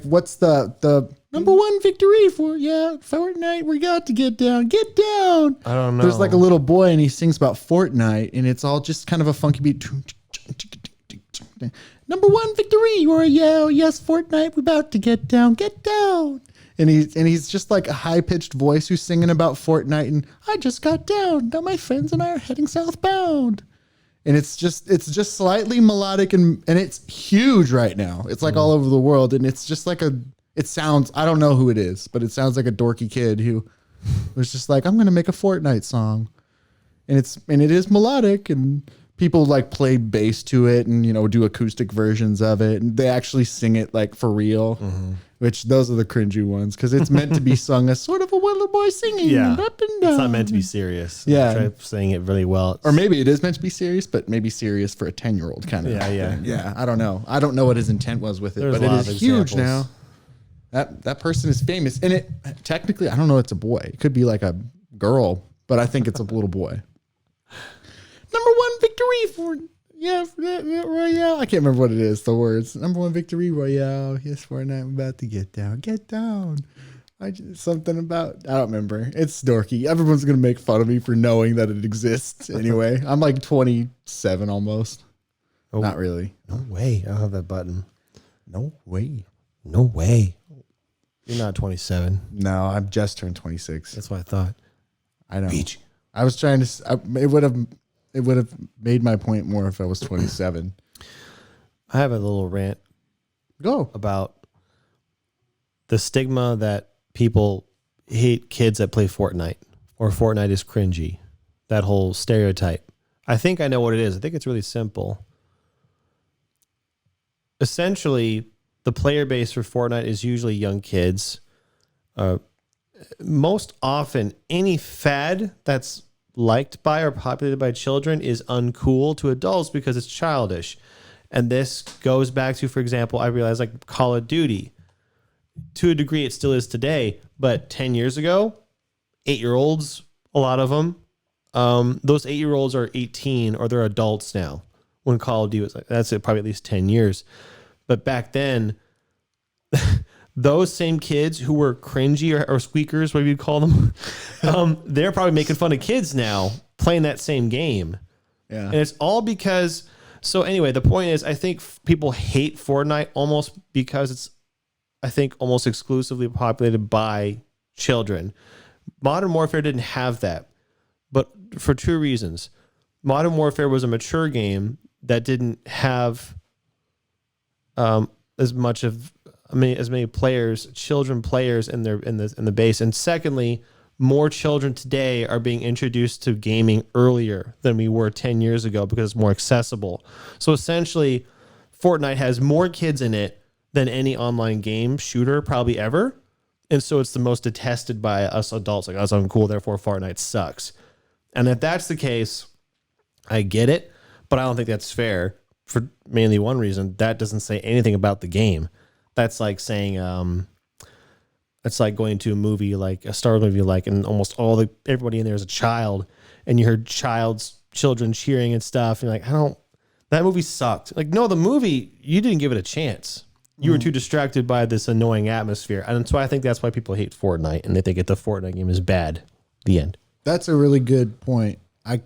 what's the number one victory for Fortnite? We got to get down. Get down. I don't know. There's like a little boy and he sings about Fortnite and it's all just kind of a funky beat. Number one victory Royale. Yes, Fortnite. We're about to get down. Get down. And he's just like a high-pitched voice who's singing about Fortnite and I just got down. Now my friends and I are heading southbound. And it's just slightly melodic and it's huge right now. It's like all over the world. And it's just like it sounds, I don't know who it is, but it sounds like a dorky kid who was just like, I'm going to make a Fortnite song. And it is melodic and people like play bass to it and, you know, do acoustic versions of it. And they actually sing it like for real, which those are the cringy ones. Cause it's meant to be sung as sort of a little boy singing up and down. It's not meant to be serious. Yeah. Try saying it really well. Or maybe it is meant to be serious, but maybe serious for a 10-year-old kind of thing. Yeah. I don't know. I don't know what his intent was with it, but it is huge now. That person is famous. And it technically, I don't know, it's a boy. It could be like a girl, but I think it's a little boy. Number one victory for Royale. I can't remember what it is, the words. Number one victory Royale. Yes, Fortnite, I'm about to get down. Get down. Something about, I don't remember. It's dorky. Everyone's going to make fun of me for knowing that it exists anyway. I'm like 27 almost. Oh, not really. No way. I don't have that button. No way. No way. You're not 27. No, I've just turned 26. That's what I thought. I know. Beach. I was trying to, it would have made my point more if I was 27. I have a little rant. Go. About the stigma that people hate kids that play Fortnite or Fortnite is cringy. That whole stereotype. I think I know what it is. I think it's really simple. Essentially, the player base for Fortnite is usually young kids. Most often, any fad that's liked by or populated by children is uncool to adults because it's childish. And this goes back to, for example, I realize like Call of Duty. To a degree, it still is today. But 10 years ago, 8-year-olds, a lot of them, those 8-year-olds are 18 or they're adults now. When Call of Duty was like, that's probably at least 10 years. But back then, those same kids who were cringy or squeakers, whatever you call them, they're probably making fun of kids now playing that same game. Yeah. And it's all because, so anyway, the point is, I think people hate Fortnite almost because it's, I think, almost exclusively populated by children. Modern Warfare didn't have that, but for two reasons. Modern Warfare was a mature game that didn't have as many players, children players in the base. And secondly, more children today are being introduced to gaming earlier than we were 10 years ago because it's more accessible. So essentially, Fortnite has more kids in it than any online game shooter probably ever. And so it's the most detested by us adults. Like, oh, I'm cool, therefore Fortnite sucks. And if that's the case, I get it, but I don't think that's fair for mainly one reason. That doesn't say anything about the game. That's like saying, it's like going to a movie, like a Star Wars movie, like, and almost everybody in there is a child, and you heard children cheering and stuff. And you're like, that movie sucked. Like, no, the movie, you didn't give it a chance. You were too distracted by this annoying atmosphere. And so I think that's why people hate Fortnite and they think the Fortnite game is bad. The end. That's a really good point. I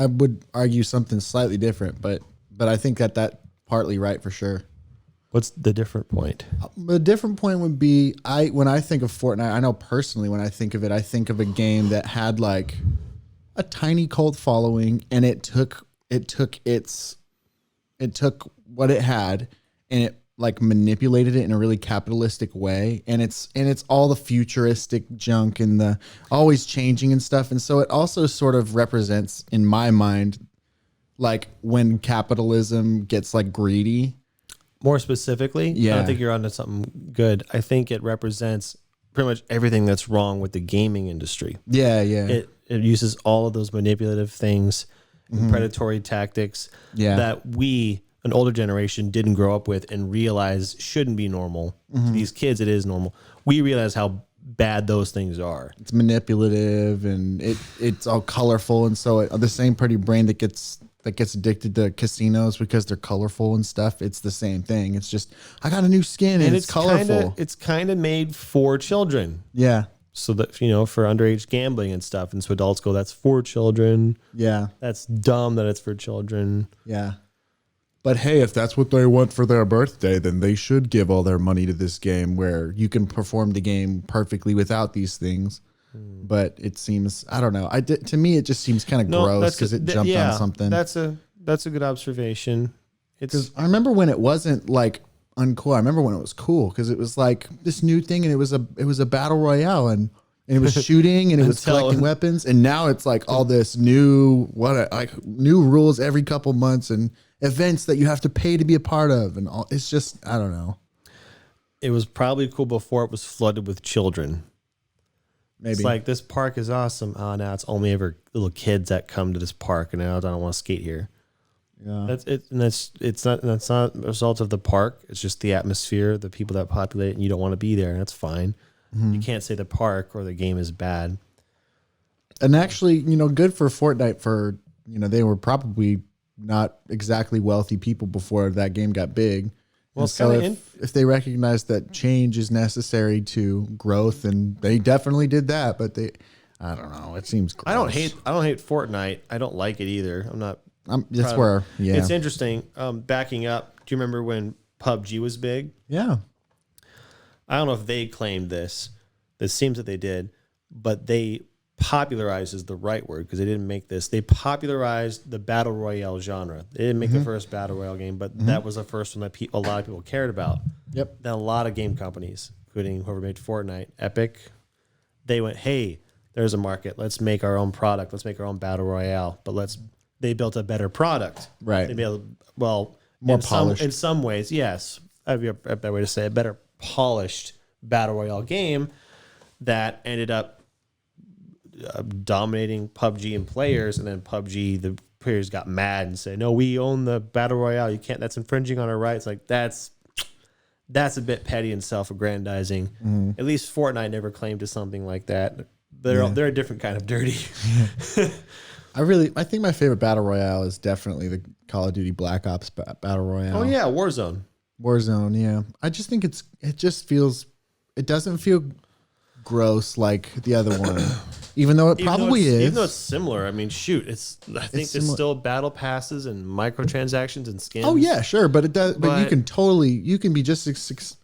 would argue something slightly different, but I think that's partly right for sure. What's the different point? The different point would be when I think of Fortnite, I know personally when I think of it, I think of a game that had like a tiny cult following, and it took what it had and it like manipulated it in a really capitalistic way, and it's all the futuristic junk and the always changing and stuff, and so it also sort of represents in my mind like when capitalism gets like greedy. More specifically, yeah. I don't think you're onto something good. I think it represents pretty much everything that's wrong with the gaming industry. Yeah. It uses all of those manipulative things and predatory tactics that we, an older generation, didn't grow up with and realize shouldn't be normal. To these kids, it is normal. We realize how bad those things are. It's manipulative and it's all colorful, and so the same pretty brain that gets addicted to casinos because they're colorful and stuff. It's the same thing. It's just, I got a new skin and it's colorful. It's kind of made for children. Yeah. So that, for underage gambling and stuff. And so adults go, that's for children. Yeah. That's dumb that it's for children. Yeah. But hey, if that's what they want for their birthday, then they should give all their money to this game where you can perform the game perfectly without these things. But it seems, I don't know. To me, it just seems kind of gross because it jumped on something. That's a good observation. I remember when it wasn't like uncool. I remember when it was cool because it was like this new thing, and it was a battle royale, and it was shooting and it was collecting weapons, and now it's like all this new new rules every couple months and events that you have to pay to be a part of, and all. It's just, I don't know. It was probably cool before it was flooded with children. Maybe. It's like, this park is awesome. Oh, now it's only ever little kids that come to this park, and now I don't want to skate here. Yeah, that's it. And that's not a result of the park. It's just the atmosphere, the people that populate it, and you don't want to be there. And that's fine. You can't say the park or the game is bad. And actually, good for Fortnite for, they were probably not exactly wealthy people before that game got big. Well, so if they recognize that change is necessary to growth, and they definitely did that, but I don't know. It seems gross. I don't hate Fortnite. I don't like it either. It's interesting. Backing up, do you remember when PUBG was big? Yeah. I don't know if they claimed this. It seems that they did, but they popularized is the right word because they didn't make this. They popularized the battle royale genre. They didn't make the first battle royale game, but that was the first one that a lot of people cared about. Yep. Then a lot of game companies, including whoever made Fortnite, Epic, they went, hey, there's a market. Let's make our own product. Let's make our own battle royale. But they built a better product. Right. They built, more polished. In some ways, yes. That'd be a better way to say it. A better polished battle royale game that ended up dominating PUBG and players, and then PUBG, the players got mad and said, no, we own the battle royale. You can't, that's infringing on our rights. Like that's a bit petty and self-aggrandizing. At least Fortnite never claimed to something like that. They're a different kind of dirty. I think my favorite battle royale is definitely the Call of Duty Black Ops battle royale. Oh yeah, Warzone, yeah. I just think it doesn't feel gross like the other one. Even though it probably is. Even though it's similar. I mean, shoot, I think there's still battle passes and microtransactions and skins. Oh yeah, sure, but it does. But you can be just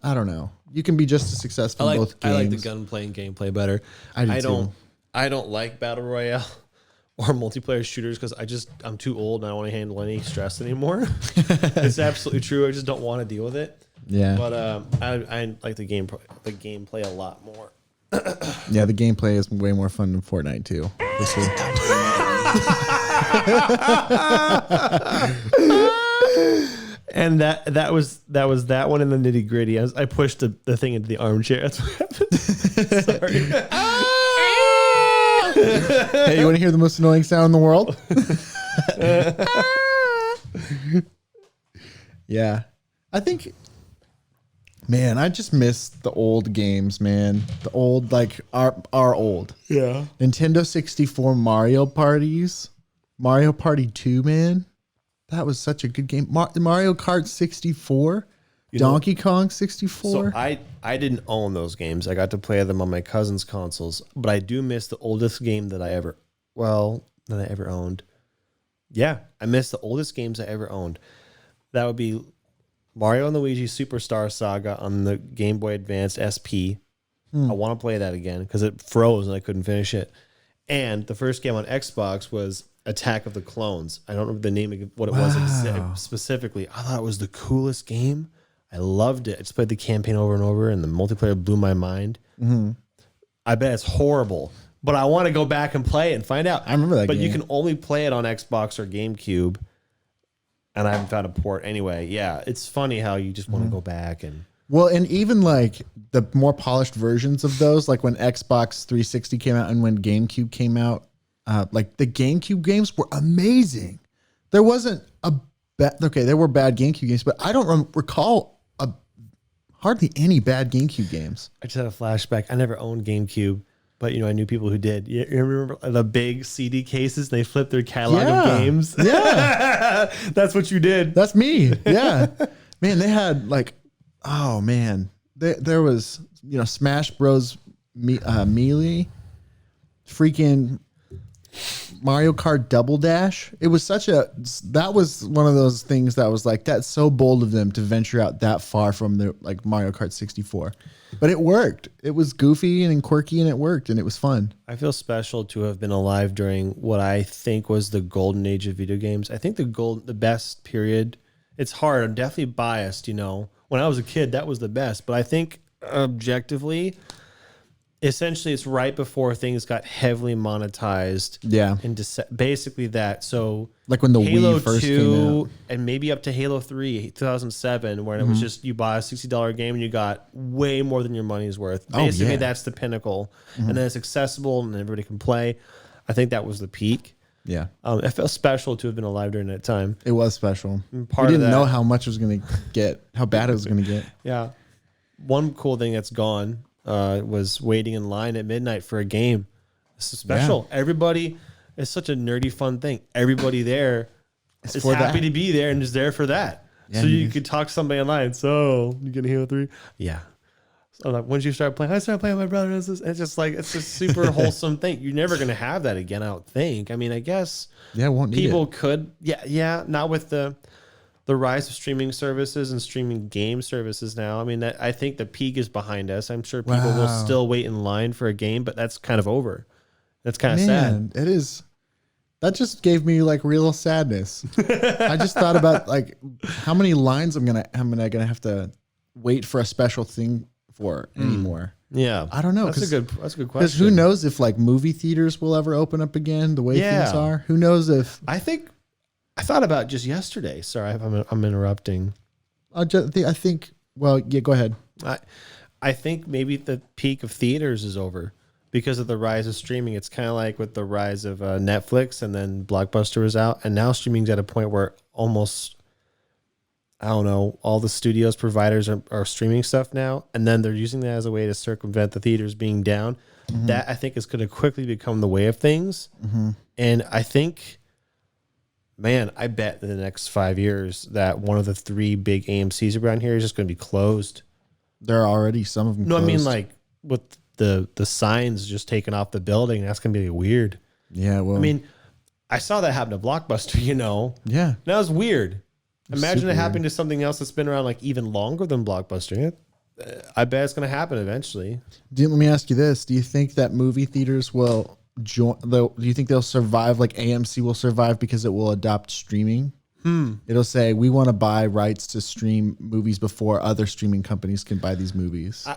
I don't know. You can be just as successful in both games. I like the gunplay and gameplay better. I don't like battle royale or multiplayer shooters because I'm too old and I don't want to handle any stress anymore. It's absolutely true. I just don't want to deal with it. Yeah. But I like the gameplay a lot more. Yeah, the gameplay is way more fun than Fortnite too. And that was that one in the nitty gritty. I pushed the thing into the armchair. That's what happened. Sorry. Hey, you want to hear the most annoying sound in the world? Yeah, I think. Man, I just miss the old games, man. The old, like, our old. Yeah. Nintendo 64 Mario parties. Mario Party 2, man. That was such a good game. Mario Kart 64. Donkey Kong 64. So I didn't own those games. I got to play them on my cousin's consoles. But I do miss the oldest game that I ever owned. Yeah, I miss the oldest games I ever owned. That would be Mario and Luigi Superstar Saga on the Game Boy Advance SP. I want to play that again because it froze and I couldn't finish it. And the first game on Xbox was Attack of the Clones. I don't remember the name of what it was specifically. I thought it was the coolest game. I loved it. I just played the campaign over and over, and the multiplayer blew my mind. I bet it's horrible, but I want to go back and play it and find out. I remember that game. But you can only play it on Xbox or GameCube, and I haven't found a port anyway. Yeah, it's funny how you just want to go back and... Well, and even like the more polished versions of those, like when Xbox 360 came out and when GameCube came out, like the GameCube games were amazing. There wasn't a there were bad GameCube games, but I don't recall hardly any bad GameCube games. I just had a flashback. I never owned GameCube, but I knew people who did. You remember the big CD cases? They flipped their catalog of games. Yeah, that's what you did. That's me. Yeah, man, they had like. Oh man, there was Smash Bros. Melee, freaking Mario Kart Double Dash. It was that was one of those things that was like, that's so bold of them to venture out that far from the like Mario Kart 64, but it worked. It was goofy and quirky and it worked and it was fun. I feel special to have been alive during what I think was the golden age of video games. I think the best period. It's hard. I'm definitely biased, When I was a kid, that was the best. But I think objectively, essentially, it's right before things got heavily monetized. Yeah. And basically that. So like when the Halo Wii first 2 came out. and maybe up to Halo 3, 2007, where it was just you buy a $60 game and you got way more than your money's worth. Basically, that's the pinnacle. And then it's accessible and everybody can play. I think that was the peak. Yeah. It felt special to have been alive during that time. It was special. We Part of didn't that- know how much it was going to get, how bad it was going to get. Yeah. One cool thing that's gone was waiting in line at midnight for a game. This is special. Yeah. Everybody, it's such a nerdy, fun thing. Everybody there is happy to be there and is there for that. Yeah, so you could talk to somebody online. So, you going to Halo 3? Yeah. So like, when did you start playing? I started playing with my brother. It's just like, it's a super wholesome thing. You're never going to have that again, I don't think. I mean, I guess people could. Yeah. Not with the rise of streaming services and streaming game services now. I mean, I think the peak is behind us. I'm sure people will still wait in line for a game, but that's kind of over. That's kind of sad. It is. That just gave me like real sadness. I just thought about like how many lines am I gonna have to wait for a special thing for anymore. Yeah, I don't know. That's a good question. Because who knows if like movie theaters will ever open up again the way things are? Who knows if? I thought about it just yesterday. Sorry, I'm interrupting. I think. Well, yeah. Go ahead. I think maybe the peak of theaters is over because of the rise of streaming. It's kind of like with the rise of Netflix, and then Blockbuster was out, and now streaming's at a point where almost, I don't know, all the studios providers are streaming stuff now, and then they're using that as a way to circumvent the theaters being down. That I think is going to quickly become the way of things. And I think, man, I bet in the next 5 years that one of the 3 big AMCs around here is just going to be closed. There are already some of them closed. I mean like with the signs just taken off the building. That's going to be weird. Yeah, well. I mean, I saw that happen to Blockbuster, Yeah. That was weird. Imagine it happening to something else that's been around like even longer than Blockbuster. I bet it's going to happen eventually. Let me ask you this. Do you think that movie theaters will join? Do you think they'll survive like AMC will survive because it will adopt streaming? It'll say, we want to buy rights to stream movies before other streaming companies can buy these movies.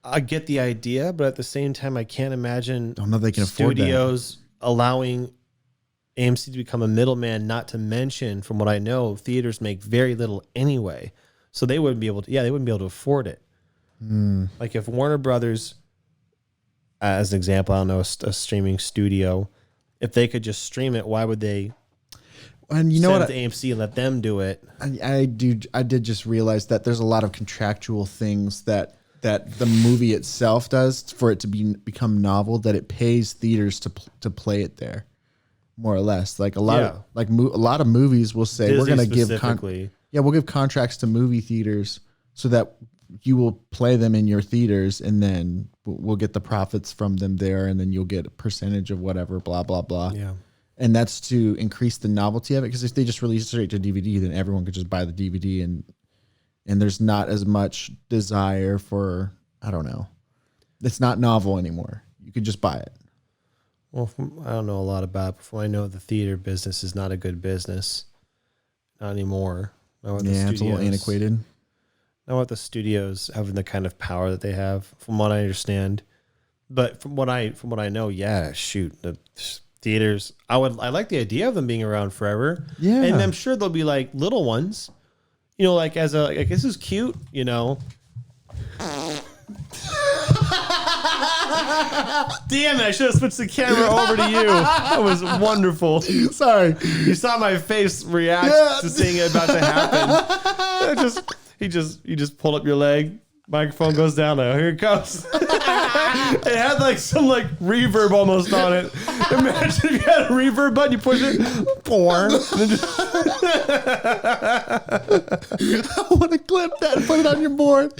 I get the idea, but at the same time, I can't imagine they can afford studios allowing AMC to become a middleman, not to mention, from what I know, theaters make very little anyway. So they wouldn't be able to, they wouldn't be able to afford it. Like if Warner Brothers, as an example, I don't know, a streaming studio, if they could just stream it, why would they and you know send what, it to AMC and let them do it? I did just realize that there's a lot of contractual things that the movie itself does for it to become novel, that it pays theaters to play it there. More or less, like a lot of movies will say, Disney we're going to give we'll give contracts to movie theaters so that you will play them in your theaters, and then we'll get the profits from them there, and then you'll get a percentage of whatever, blah blah blah. Yeah, and that's to increase the novelty of it. Because if they just release it straight to DVD, then everyone could just buy the DVD and there's not as much desire for, I don't know. It's not novel anymore. You could just buy it. Well, I don't know a lot about it, but from what I know, the theater business is not a good business. Not anymore. It's a little antiquated. Not with the studios having the kind of power that they have, from what I understand. But from what I know, yeah, shoot, the theaters. I like the idea of them being around forever. Yeah, and I'm sure there'll be like little ones. You know, like like this is cute. You know. Damn it, I should have switched the camera over to you. That was wonderful. Sorry. You saw my face react to seeing it about to happen. You just pulled up your leg. Microphone goes down now. Here it comes. It had like some like reverb almost on it. Imagine if you had a reverb button, you push it. I want to clip that and put it on your board.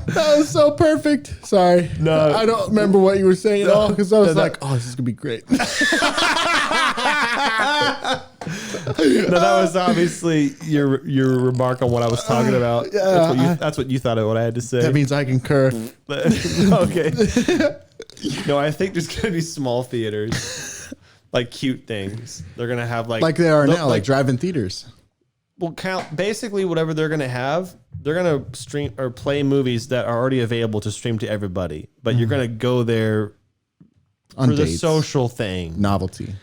That was so perfect. Sorry. No. I don't remember what you were saying at all because I was like, oh, this is going to be great. No, that was obviously your remark on what I was talking about. That's what you thought of what I had to say. That means I concur. Okay. No, I think there's gonna be small theaters, like cute things. They're gonna have like they are now, like drive-in theaters. Well, basically whatever they're gonna have, they're gonna stream or play movies that are already available to stream to everybody. But you're gonna go there on for dates. the social thing, novelty.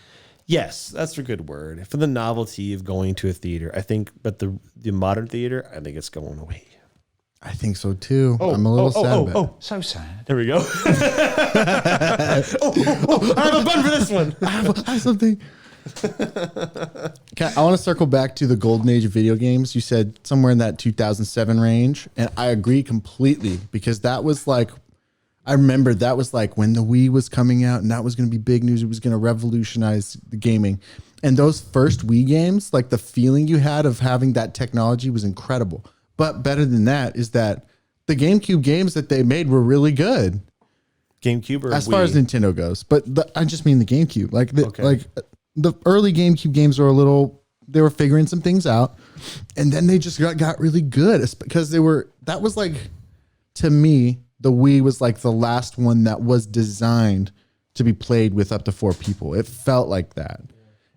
Yes, that's a good word. For the novelty of going to a theater, I think, but the modern theater, I think it's going away. I think so too. I'm a little sad about it. So sad. There we go. I have a button for this one. I have something. I want to circle back to the golden age of video games. You said somewhere in that 2007 range, and I agree completely because that was like, I remember that was like when the Wii was coming out and that was going to be big news. It was going to revolutionize the gaming. And those first Wii games, like the feeling you had of having that technology was incredible. But better than that is that the GameCube games that they made were really good. GameCube or as far as Nintendo goes. But I just mean the GameCube. Like the early GameCube games were they were figuring some things out. And then they just got really good because that was like, to me, the Wii was like the last one that was designed to be played with up to 4 people. It felt like that.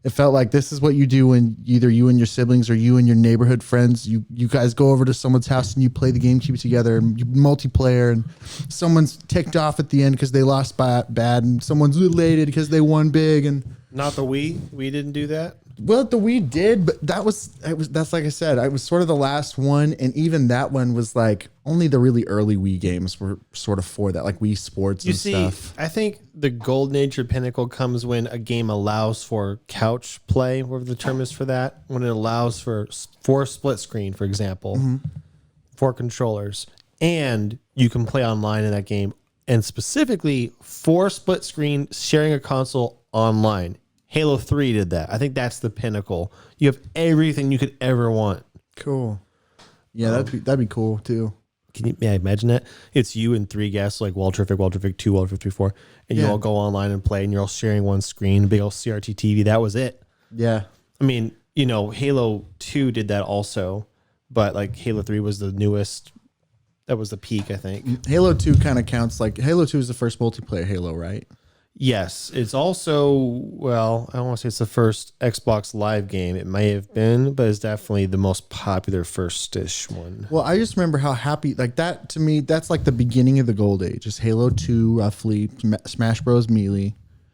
It felt like this is what you do when either you and your siblings or you and your neighborhood friends, you guys go over to someone's house and you play the GameCube together and you multiplayer and someone's ticked off at the end because they lost bad and someone's elated because they won big. And not the Wii. We didn't do that. Well, the Wii did, but that's like I said, I was sort of the last one. And even that one was like only the really early Wii games were sort of for that, like Wii Sports and stuff. I think the golden age or pinnacle comes when a game allows for couch play, whatever the term is for that, when it allows for split screen, for example, 4 controllers, and you can play online in that game, and specifically 4 split screen sharing a console online. Halo 3 did that. I think that's the pinnacle. You have everything you could ever want. Cool. Yeah, that'd be cool too. Can you imagine that? It's you and 3 guests like Walter Fick 2, Walter Fick 3, 4, and you all go online and play, and you're all sharing one screen, big old CRT TV. That was it. Yeah. I mean, Halo 2 did that also, but like Halo 3 was the newest. That was the peak, I think. Halo 2 kind of counts like Halo 2 is the first multiplayer Halo, right? Yes, it's also, well, I don't want to say it's the first Xbox Live game. It may have been, but it's definitely the most popular first-ish one. Well, I just remember how happy, like that, to me, that's like the beginning of the gold age. It's Halo 2, roughly, Smash Bros. Melee.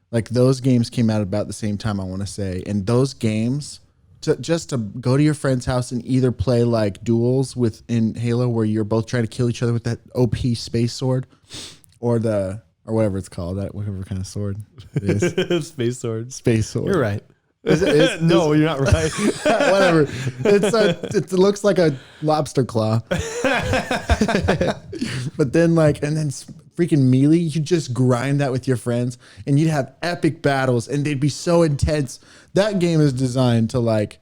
Like those games came out about the same time, I want to say. And those games, just to go to your friend's house and either play like duels in Halo where you're both trying to kill each other with that OP space sword or whatever it's called, that whatever kind of sword it is. Space sword. Space sword. You're right. No, you're not right. Whatever. It looks like a lobster claw. But then freaking Melee, you just grind that with your friends and you'd have epic battles and they'd be so intense. That game is designed to like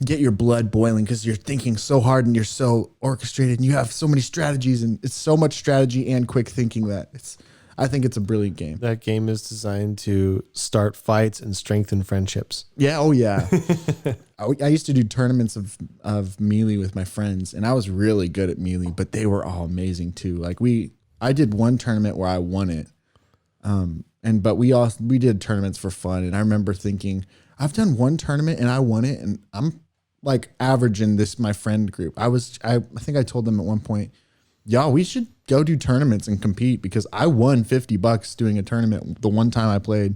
get your blood boiling because you're thinking so hard and you're so orchestrated and you have so many strategies and it's so much strategy and quick thinking that I think it's a brilliant game. That game is designed to start fights and strengthen friendships. Yeah. Oh yeah. I used to do tournaments of Melee with my friends, and I was really good at Melee, but they were all amazing too. Like I did one tournament where I won it. But we did tournaments for fun. And I remember thinking, I've done one tournament and I won it, and I'm like average in this, my friend group. I think I told them at one point, y'all, we should go do tournaments and compete, because I won $50 doing a tournament the one time I played.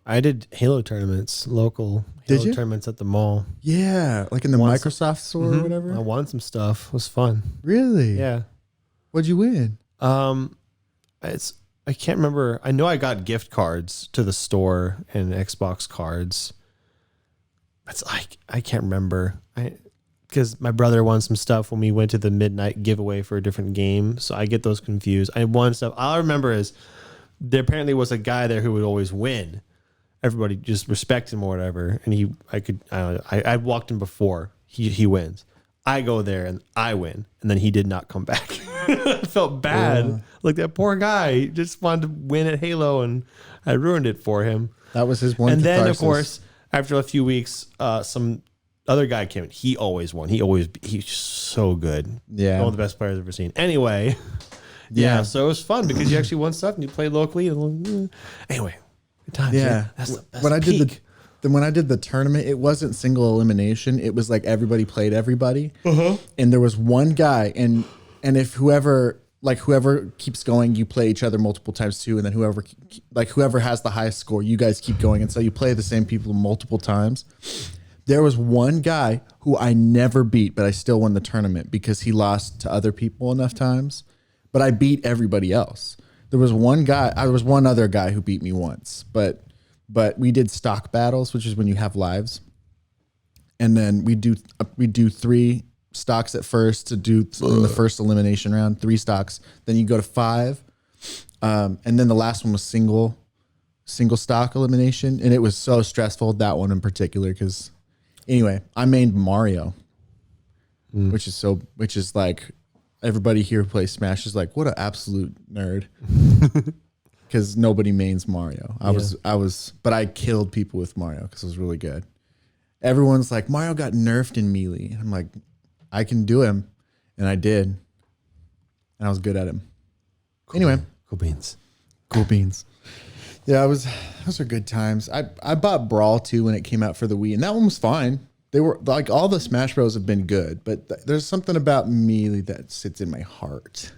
I did Halo tournaments, local Halo tournaments at the mall. Yeah, like in the Microsoft store or whatever. I won some stuff. It was fun. Really? Yeah. What'd you win? I can't remember. I know I got gift cards to the store and Xbox cards. It's like I can't remember. Because my brother won some stuff when we went to the midnight giveaway for a different game, so I get those confused. I won stuff. All I remember is there apparently was a guy there who would always win. Everybody just respected him or whatever, and I walked in before he wins. I go there and I win, and then he did not come back. I felt bad. Like that poor guy, he just wanted to win at Halo, and I ruined it for him. That was his one. And catharsis. then, of course, after a few weeks, some other guy came in. He always won. He's so good. Yeah, one of the best players I've ever seen. Anyway, yeah. So it was fun because you actually won stuff and you played locally. Anyway, good times. Yeah, that's when I peak. when I did the tournament, it wasn't single elimination. It was like everybody played everybody, and there was one guy, and if whoever keeps going, you play each other multiple times too, and then whoever has the highest score, you guys keep going, and so you play the same people multiple times. There was one guy who I never beat, but I still won the tournament because he lost to other people enough times, but I beat everybody else. There was one other guy who beat me once, but we did stock battles, which is when you have lives, and then we do 3 stocks at first to do in the first elimination round, 3 stocks. Then you go to 5, and then the last one was single stock elimination, and it was so stressful, that one in particular, because anyway, I mained Mario, which is like everybody here who plays Smash is like, what an absolute nerd. Because nobody mains Mario. But I killed people with Mario because it was really good. Everyone's like, Mario got nerfed in Melee. I'm like, I can do him. And I did. And I was good at him. Anyway. Cool beans. Cool beans. Yeah, those are good times. I bought Brawl 2 when it came out for the Wii, and that one was fine. They were like, all the Smash Bros have been good, but there's something about Melee that sits in my heart.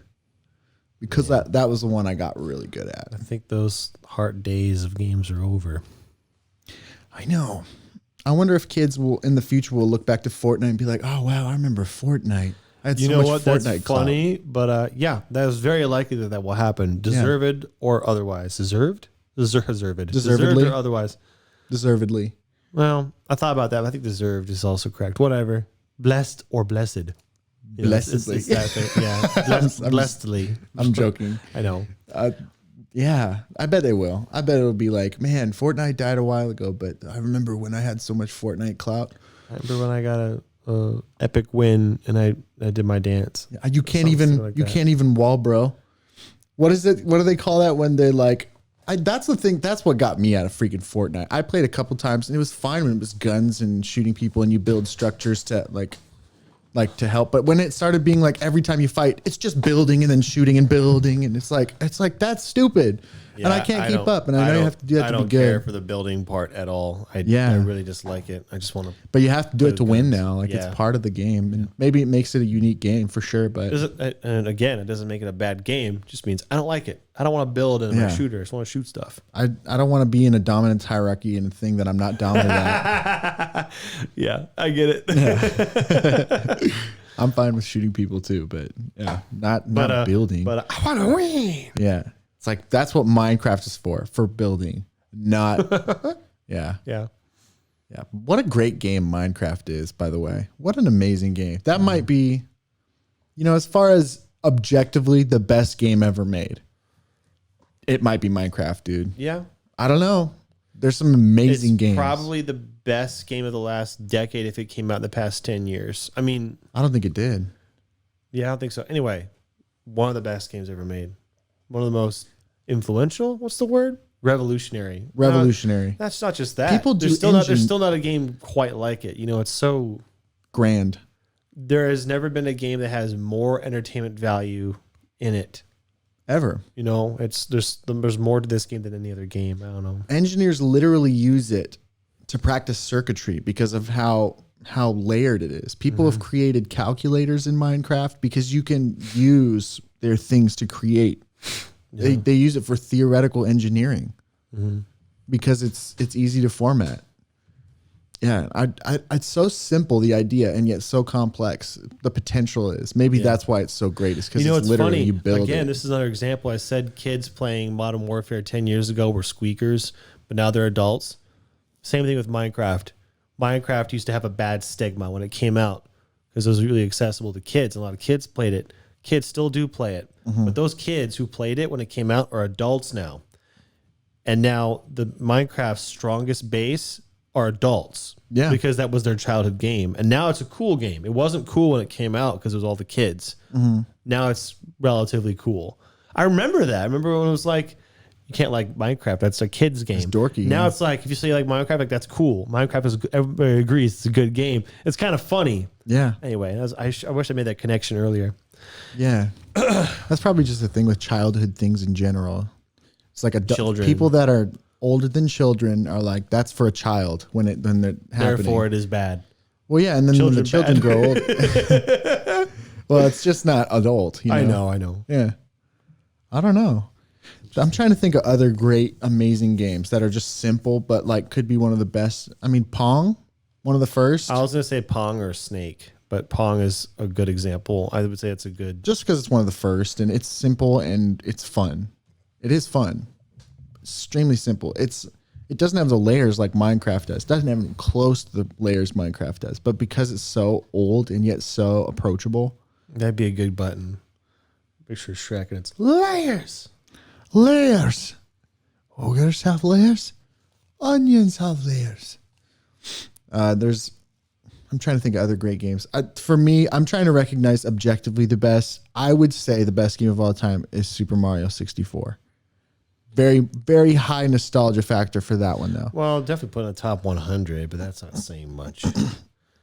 Because that was the one I got really good at. I think those heart days of games are over. I know. I wonder if kids in the future will look back to Fortnite and be like, "Oh wow, I remember Fortnite. I had so much Fortnite That's funny, but yeah, that is very likely that will happen, deserved or otherwise. Deserved or otherwise. Deservedly. Well, I thought about that. But I think deserved is also correct. Whatever. Blessed or blessed. Blessedly. It's that thing. Yeah. Blessedly. I'm joking. I know. Yeah, I bet they will. I bet it'll be like, man, Fortnite died a while ago, but I remember when I had so much Fortnite clout. I remember when I got a epic win and I did my dance. You can't even wall, bro. What is it? What do they call that when they like? That's the thing. That's what got me out of freaking Fortnite. I played a couple times and it was fine when it was guns and shooting people and you build structures to like to help. But when it started being like every time you fight, it's just building and then shooting and building, and it's like that's stupid. Yeah, and I can't keep up. And I know you have to do that to be good. I don't care for the building part at all. I really dislike it. I just want to. But you have to do it to win now. Like it's part of the game, and maybe it makes it a unique game for sure. But and again, it doesn't make it a bad game. It just means I don't like it. I don't want to build in a shooter. I just want to shoot stuff. I don't want to be in a dominance hierarchy in a thing that I'm not dominant at. Yeah, I get it. Yeah. I'm fine with shooting people too, but not building. But I want to win. Yeah. It's like, that's what Minecraft is for building, not, yeah. Yeah. Yeah. What a great game Minecraft is, by the way. What an amazing game. That might be, as far as objectively the best game ever made, it might be Minecraft, dude. Yeah. I don't know. There's some amazing games. Probably the best game of the last decade if it came out in the past 10 years. I mean, I don't think it did. Yeah, I don't think so. Anyway, one of the best games ever made. One of the most influential. What's the word? Revolutionary. Revolutionary. That's not just that. People there's still not a game quite like it. You know, it's so grand. There has never been a game that has more entertainment value in it. Ever. You know, there's more to this game than any other game. I don't know. Engineers literally use it to practice circuitry because of how layered it is. People have created calculators in Minecraft because you can use their things to create. Yeah. They use it for theoretical engineering because it's easy to format. Yeah, it's so simple, the idea, and yet so complex. The potential is. Maybe that's why it's so great. It's because it's literally funny. You build Again, it. this is another example. I said kids playing Modern Warfare 10 years ago were squeakers, but now they're adults. Same thing with Minecraft. Minecraft used to have a bad stigma when it came out because it was really accessible to kids. A lot of kids played it. Kids still do play it. But those kids who played it when it came out are adults now. And now the Minecraft's strongest base are adults. Yeah. Because that was their childhood game. And now it's a cool game. It wasn't cool when it came out because it was all the kids. Now it's relatively cool. I remember that. I remember when it was like, you can't like Minecraft. That's a kid's game. It's dorky. Now it's like, if you say like Minecraft, like that's cool. Minecraft is, everybody agrees it's a good game. It's kind of funny. Yeah. Anyway, I wish I made that connection earlier. Yeah. That's probably just the thing with childhood things in general. It's like children. People that are older than children are like, that's for a child when they're happening. Therefore it is bad. Well, yeah. And then when the children grow old, well, it's just not adult. You know? I know. Yeah. I don't know. I'm trying to think of other great, amazing games that are just simple, but like could be one of the best. I mean, Pong, one of the first. I was going to say Pong or Snake, but Pong is a good example. I would say it's a good. Just because it's one of the first and it's simple and it's fun. It is fun. Extremely simple. It doesn't have the layers like Minecraft does. It doesn't have even close to the layers Minecraft does. But because it's so old and yet so approachable. That'd be a good button. Picture Shrek and it's layers. Layers. Ogres have layers. Onions have layers. I'm trying to think of other great games. For me, I'm trying to recognize objectively the best. I would say the best game of all time is Super Mario 64. Very, very high nostalgia factor for that one, though. Well, definitely put in the top 100, but that's not saying much.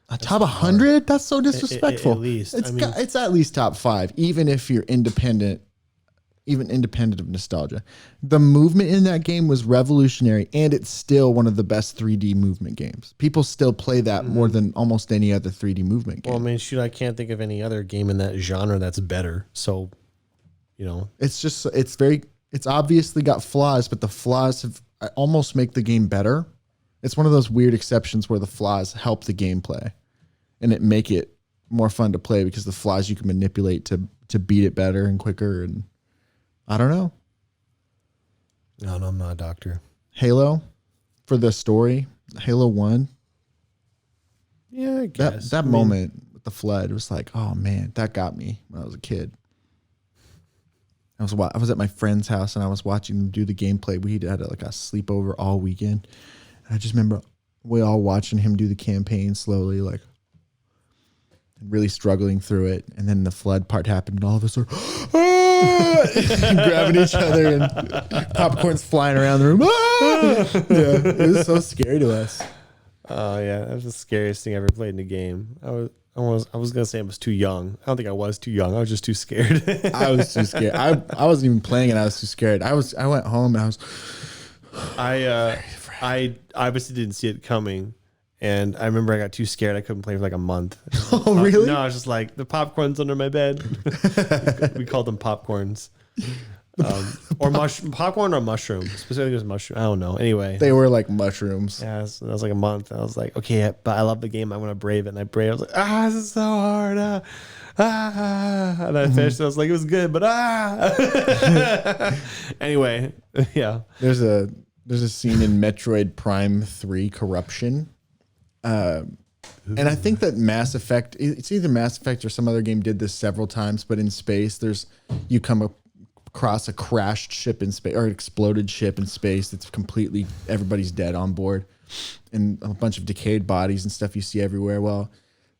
A top 100? That's so disrespectful. At least. It's at least top 5, even if you're independent. Even independent of nostalgia. The movement in that game was revolutionary, and it's still one of the best 3D movement games. People still play that more than almost any other 3D movement game. Well, I mean, shoot, I can't think of any other game in that genre that's better. So, you know. It's obviously got flaws, but the flaws almost make the game better. It's one of those weird exceptions where the flaws help the gameplay, and it make it more fun to play because the flaws you can manipulate to beat it better and quicker and I don't know. No, I'm not a doctor. Halo, for the story, Halo 1. Yeah, I guess. That moment with the flood was like, oh man, that got me when I was a kid. I was at my friend's house and I was watching them do the gameplay. We had like a sleepover all weekend. And I just remember we all watching him do the campaign slowly, like really struggling through it. And then the flood part happened and all of us are grabbing each other and popcorn's flying around the room. Yeah, it was so scary to us. Oh yeah, that was the scariest thing I ever played in a game. I was gonna say I was too young. I don't think I was too young. I was just too scared. I was too scared. I wasn't even playing it. I was too scared. I went home and I obviously didn't see it coming. And I remember I got too scared. I couldn't play for like a month. Oh, really? No, I was just like, the popcorn's under my bed. We called them popcorns. Or popcorn or mushroom. Specifically, it was mushroom. I don't know. Anyway. They were like mushrooms. Yeah, that was like a month. I was like, okay, but I love the game. I want to brave it. And I braved it. I was like, this is so hard. And I finished. I was like, it was good, but Anyway, yeah. There's a scene in Metroid Prime 3 Corruption. And I think that Mass Effect, it's either Mass Effect or some other game did this several times, but in space, you come across a crashed ship in space or an exploded ship in space that's completely, everybody's dead on board and a bunch of decayed bodies and stuff you see everywhere. Well,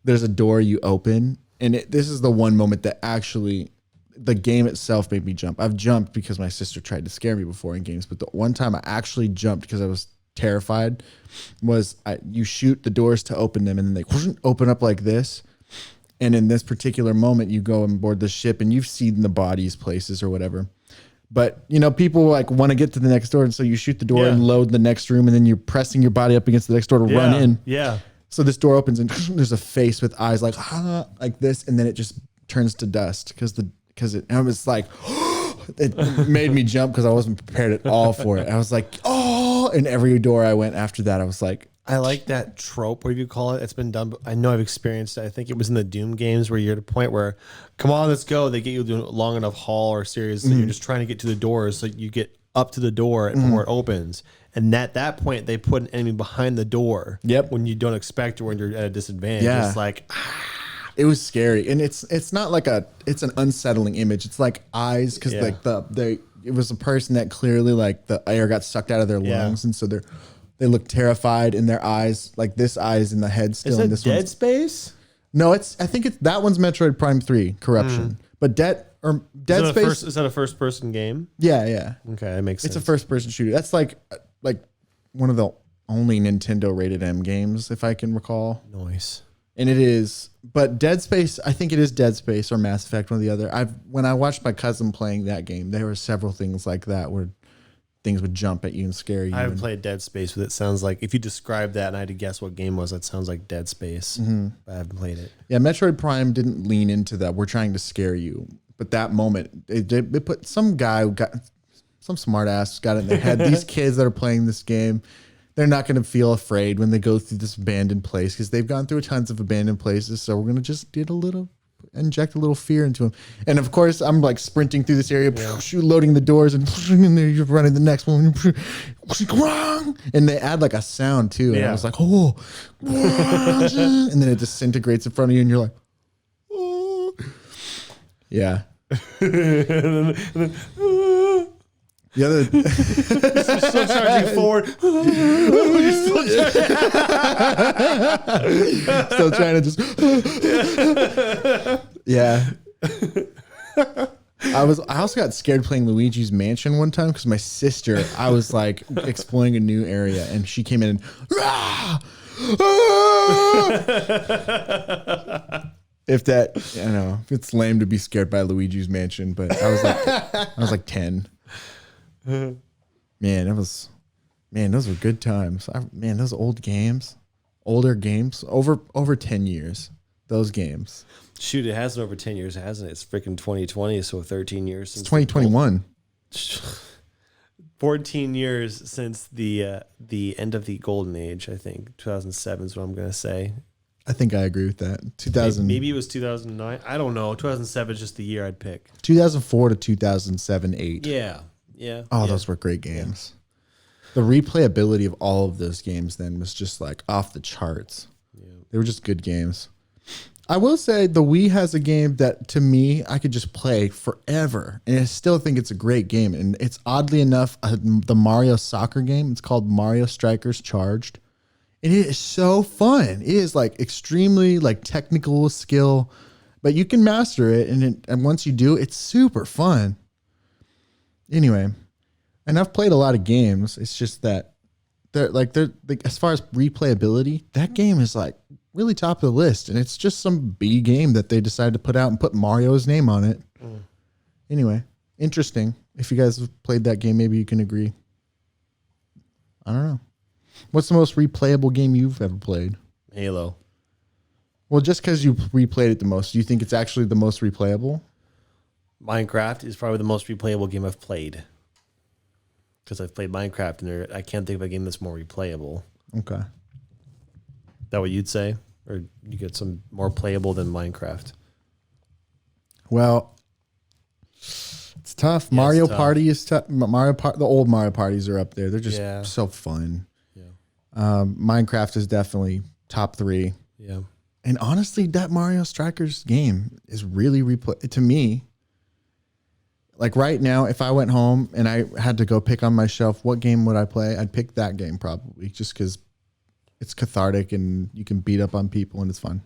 there's a door you open and this is the one moment that actually the game itself made me jump. I've jumped because my sister tried to scare me before in games, but the one time I actually jumped because I was terrified was you shoot the doors to open them and then they open up like this. And in this particular moment, you go on board the ship and you've seen the bodies places or whatever. But, you know, people like want to get to the next door. And so you shoot the door and load the next room. And then you're pressing your body up against the next door to run in. Yeah. So this door opens and there's a face with eyes like this. And then it just turns to dust I was like, it made me jump because I wasn't prepared at all for it. I was like, oh, and every door I went after that, I was like, I like that trope, whatever you call it. It's been done. I know I've experienced it. I think it was in the Doom games where you're at a point where, come on, let's go. They get you to a long enough haul or series that you're just trying to get to the doors. So you get up to the door and before it opens. And at that point, they put an enemy behind the door. Yep. When you don't expect it, when you're at a disadvantage. Yeah. It's like, it was scary. And it's not like it's an unsettling image. It's like eyes because like it was a person that clearly like the air got sucked out of their lungs. And so they look terrified in their eyes, like this eye's in the head still. Is it this Dead Space? No, I think it's that one's Metroid Prime 3 Corruption. But Dead Space Is that a first person game? Yeah. Okay, that makes sense. It's a first person shooter. That's like one of the only Nintendo rated M games, if I can recall. Nice. And it is, but Dead Space, I think it is Dead Space or Mass Effect, one or the other. When I watched my cousin playing that game, there were several things like that where things would jump at you and scare you. I haven't played Dead Space, but it sounds like if you describe that and I had to guess what game was, that sounds like Dead Space. But I haven't played it. Yeah, Metroid Prime didn't lean into that. We're trying to scare you. But that moment, it put some guy who got some smart ass got it in their head. These kids that are playing this game, they're not going to feel afraid when they go through this abandoned place because they've gone through tons of abandoned places. So we're going to just inject a little fear into them. And of course, I'm like sprinting through this area, loading the doors, and then you're running the next one. And they add like a sound too. And I was like, oh, and then it disintegrates in front of you, and you're like, oh, yeah. The other still charging forward. Still trying to just yeah. I also got scared playing Luigi's Mansion one time because my sister, I was like exploring a new area and she came in and if that, I don't know, it's lame to be scared by Luigi's Mansion, but I was like 10. Man, those were good times. Those older games, over 10 years, those games. Shoot, it hasn't over 10 years, hasn't it? It's freaking 2020, so 13 years since 2021. 14 years since the end of the golden age, I think. 2007 is what I'm going to say. I think I agree with that. 2000. Maybe it was 2009. I don't know. 2007 is just the year I'd pick. 2004 to 2007, 8. Yeah. Yeah. Oh, those were great games. Yeah. The replayability of all of those games then was just like off the charts. Yeah. They were just good games. I will say the Wii has a game that to me I could just play forever, and I still think it's a great game. And it's oddly enough the Mario soccer game. It's called Mario Strikers Charged. And it is so fun. It is like extremely like technical skill, but you can master it, and once you do, it's super fun. Anyway, and I've played a lot of games. It's just that they're like as far as replayability, that game is like really top of the list, and it's just some B game that they decided to put out and put Mario's name on it. Anyway, interesting. If you guys have played that game, maybe you can agree. I don't know. What's the most replayable game you've ever played? Halo. Well, just because you replayed it the most, do you think it's actually the most replayable? Minecraft is probably the most replayable game I've played. Because I've played Minecraft, and I can't think of a game that's more replayable. Okay. That what you'd say? Or you get some more playable than Minecraft? Well, it's tough. Yeah, Mario Party is tough. The old Mario Parties are up there. They're just so fun. Yeah. Minecraft is definitely top 3. Yeah. And honestly, that Mario Strikers game is really to me. Like right now, if I went home and I had to go pick on my shelf, what game would I play? I'd pick that game probably, just because it's cathartic and you can beat up on people and it's fun.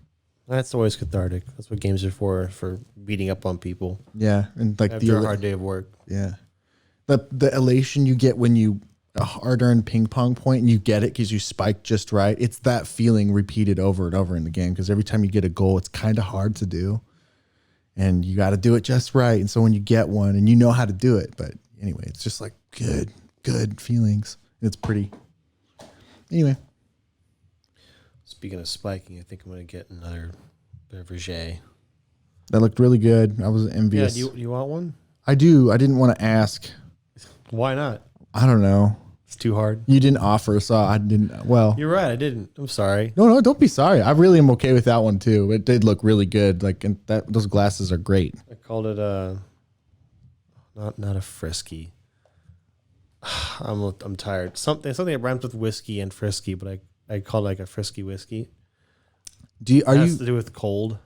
That's always cathartic. That's what games are for beating up on people. Yeah, and like after a hard day of work. Yeah, the elation you get when you a hard-earned ping pong point and you get it because you spiked just right. It's that feeling repeated over and over in the game because every time you get a goal, it's kind of hard to do, and you got to do it just right. And so when you get one and you know how to do it, but anyway, it's just like good feelings. It's pretty. Anyway. Speaking of spiking, I think I'm going to get another beverage. That looked really good. I was envious. Yeah, you want one? I do. I didn't want to ask. Why not? I don't know. It's too hard. You didn't offer, so I didn't. Well, you're right. I didn't. I'm sorry. No, don't be sorry. I really am okay with that one too. It did look really good. Like, and those glasses are great. I called it not a frisky. I'm tired. Something that rhymes with whiskey and frisky, but I call it like a frisky whiskey. It has to do with cold.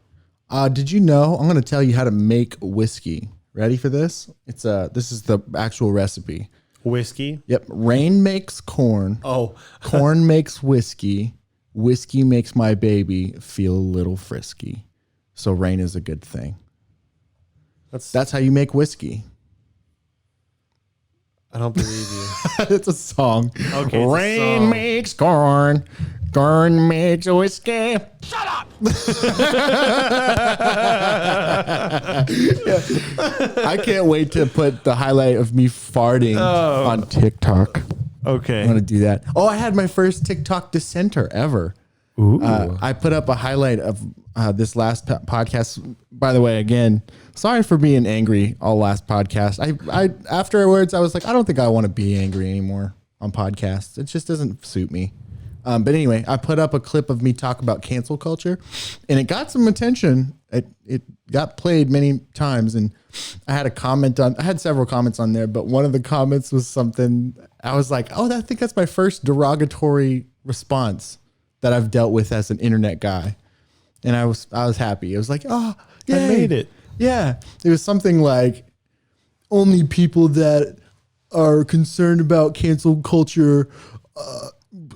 Did you know? I'm going to tell you how to make whiskey. Ready for this? This is the actual recipe. Whiskey? Yep. Rain makes corn. Oh. Corn makes whiskey. Whiskey makes my baby feel a little frisky. So rain is a good thing. That's how you make whiskey. I don't believe you. It's a song. Okay. Rain makes corn. Corn makes whiskey. Shut up! I can't wait to put the highlight of me farting on TikTok. Okay. I'm going to do that. Oh, I had my first TikTok dissenter ever. Ooh. I put up a highlight of this last podcast. By the way, again, sorry for being angry all last podcast. I afterwards, I was like, I don't think I want to be angry anymore on podcasts. It just doesn't suit me. But anyway, I put up a clip of me talk about cancel culture, and it got some attention. It got played many times, and I had several comments on there, but one of the comments was something I was like, oh, I think that's my first derogatory response that I've dealt with as an internet guy. And I was happy. I was like, oh, yay. I made it. Yeah. It was something like, only people that are concerned about cancel culture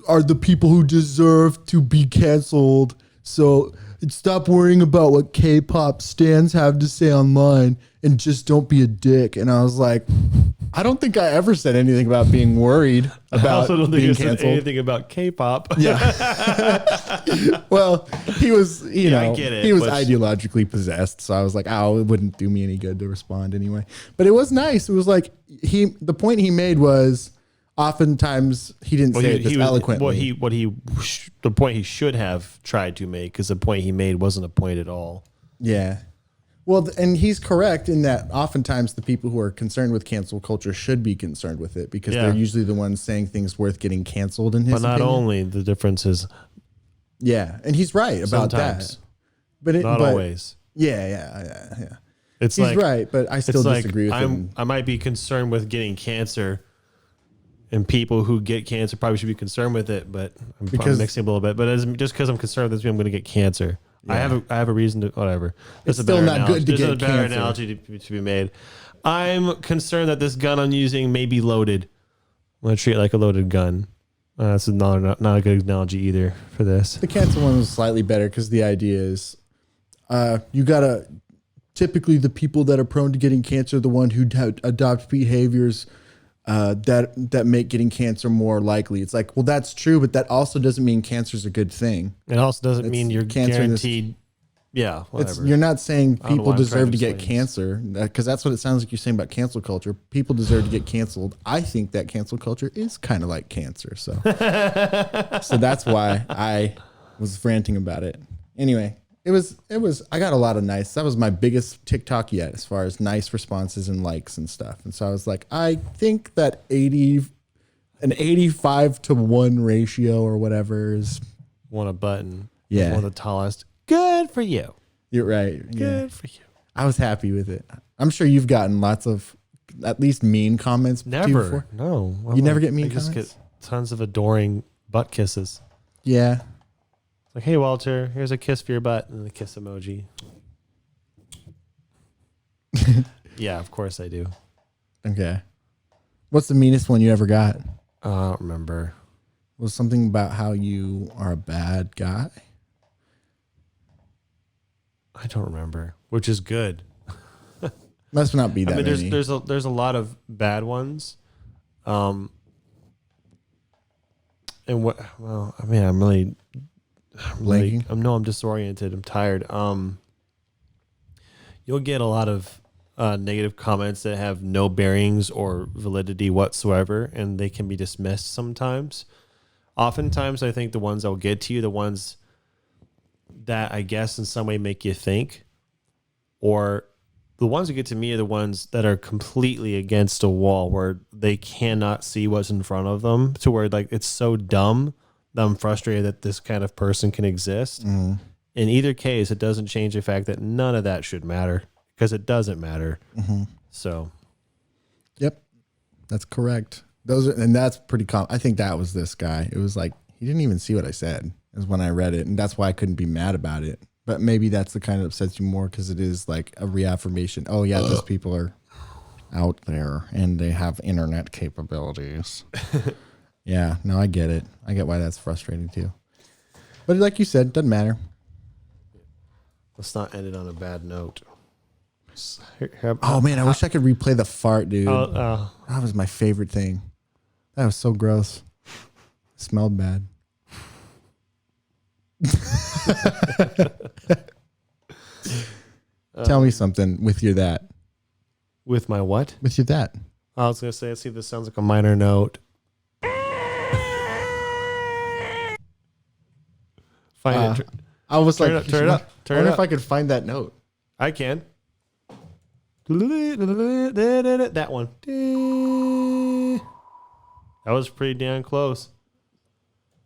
are the people who deserve to be canceled. So stop worrying about what K-pop stans have to say online and just don't be a dick. And I was like, I don't think I ever said anything about being worried about I also don't think being I said canceled. anything about K-pop. Yeah. Well, he was, I get it, he was but ideologically possessed. So I was like, oh, it wouldn't do me any good to respond anyway. But it was nice. It was like the point he made was oftentimes he didn't say it this eloquently. The point he should have tried to make, because the point he made wasn't a point at all. Yeah. Well, and he's correct in that oftentimes the people who are concerned with cancel culture should be concerned with it because they're usually the ones saying things worth getting canceled in his opinion. But not only, the difference is. Yeah, and he's right about sometimes, that. But not always. Yeah. He's right, but I still disagree with him. I might be concerned with getting cancer, and people who get cancer probably should be concerned with it, but I'm mixing a little bit. But just because I'm concerned with this, I'm going to get cancer. Yeah. I have a reason to whatever. It's still not good to get cancer. There's a better analogy to be made. I'm concerned that this gun I'm using may be loaded. I'm going to treat it like a loaded gun. That's not a good analogy either for this. The cancer one was slightly better because the idea is you got to typically the people that are prone to getting cancer are the one who adopt behaviors that make getting cancer more likely. It's like, well, that's true, but that also doesn't mean cancer's a good thing. It also doesn't mean you're guaranteed. Yeah, whatever. You're not saying people deserve to get cancer, because that's what it sounds like you're saying about cancel culture. People deserve to get canceled. I think that cancel culture is kind of like cancer. So, so that's why I was ranting about it. Anyway, it was, I got a lot of that was my biggest TikTok yet as far as nice responses and likes and stuff. And so I was like, I think that an 85-to-1 ratio or whatever is. Want a button. Yeah. One of the tallest. Good for you. You're right. Good for you. I was happy with it. I'm sure you've gotten lots of at least mean comments. Never. Before. No. You never get mean comments? I just get tons of adoring butt kisses. Yeah. Like, hey, Walter, here's a kiss for your butt, and the kiss emoji. Yeah, of course I do. Okay. What's the meanest one you ever got? I don't remember. Was something about how you are a bad guy? I don't remember, which is good. Must not be that many. There's a lot of bad ones. And what? Well, I mean, I'm disoriented. I'm tired. You'll get a lot of negative comments that have no bearings or validity whatsoever, and they can be dismissed sometimes. Oftentimes, I think the ones that will get to you, the ones that I guess in some way make you think, or the ones that get to me are the ones that are completely against a wall where they cannot see what's in front of them, to where like it's so dumb that I'm frustrated that this kind of person can exist. In either case, it doesn't change the fact that none of that should matter, because it doesn't matter. So, yep, that's correct. And that's pretty common. I think that was this guy. It was like he didn't even see what I said. Is when I read it, and that's why I couldn't be mad about it. But maybe that's the kind that upsets you more because it is like a reaffirmation. Oh yeah, those people are out there and they have internet capabilities. Yeah, no, I get it. I get why that's frustrating too. But like you said, doesn't matter. Let's not end it on a bad note. Oh man, I wish I could replay the fart, dude. That was my favorite thing. That was so gross. It smelled bad. Tell me something with your that. With my what? With your that. I was gonna say, let's see if this sounds like a minor note. Find it. I was turn like, it up, turn it up. I wonder if I could find that note. I can. That one. That was pretty damn close.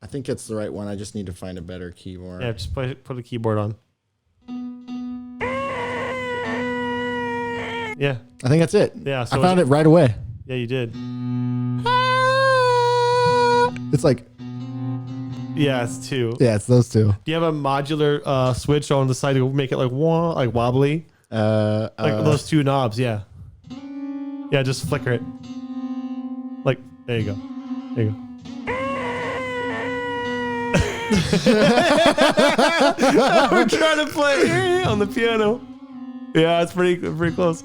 I think it's the right one. I just need to find a better keyboard. Yeah, just put a keyboard on. Yeah. I think that's it. Yeah. So I found it right away. Yeah, you did. It's like... Yeah, it's two. Yeah, it's those two. Do you have a modular switch on the side to make it like wobbly? Like those two knobs, yeah. Yeah, just flicker it. Like, there you go. There you go. We're trying to play on the piano. Yeah, it's pretty close.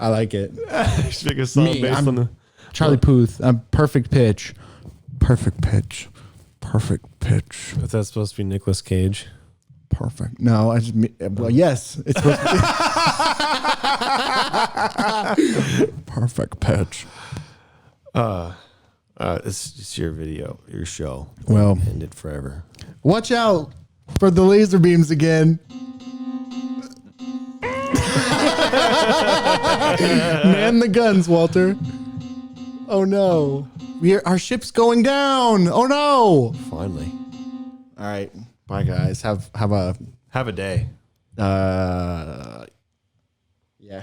I like it. Should make a song based on the Charlie Puth. I'm perfect pitch. Perfect pitch. Perfect pitch. But that's supposed to be Nicolas Cage. Perfect. No, I just... Well, yes. It's supposed to be... Perfect pitch. It's your video, your show. Well... Ended forever. Watch out for the laser beams again. Man the guns, Walter. Oh no. Our ship's going down. Oh no. Finally. All right. Bye guys. Have a day. Yeah.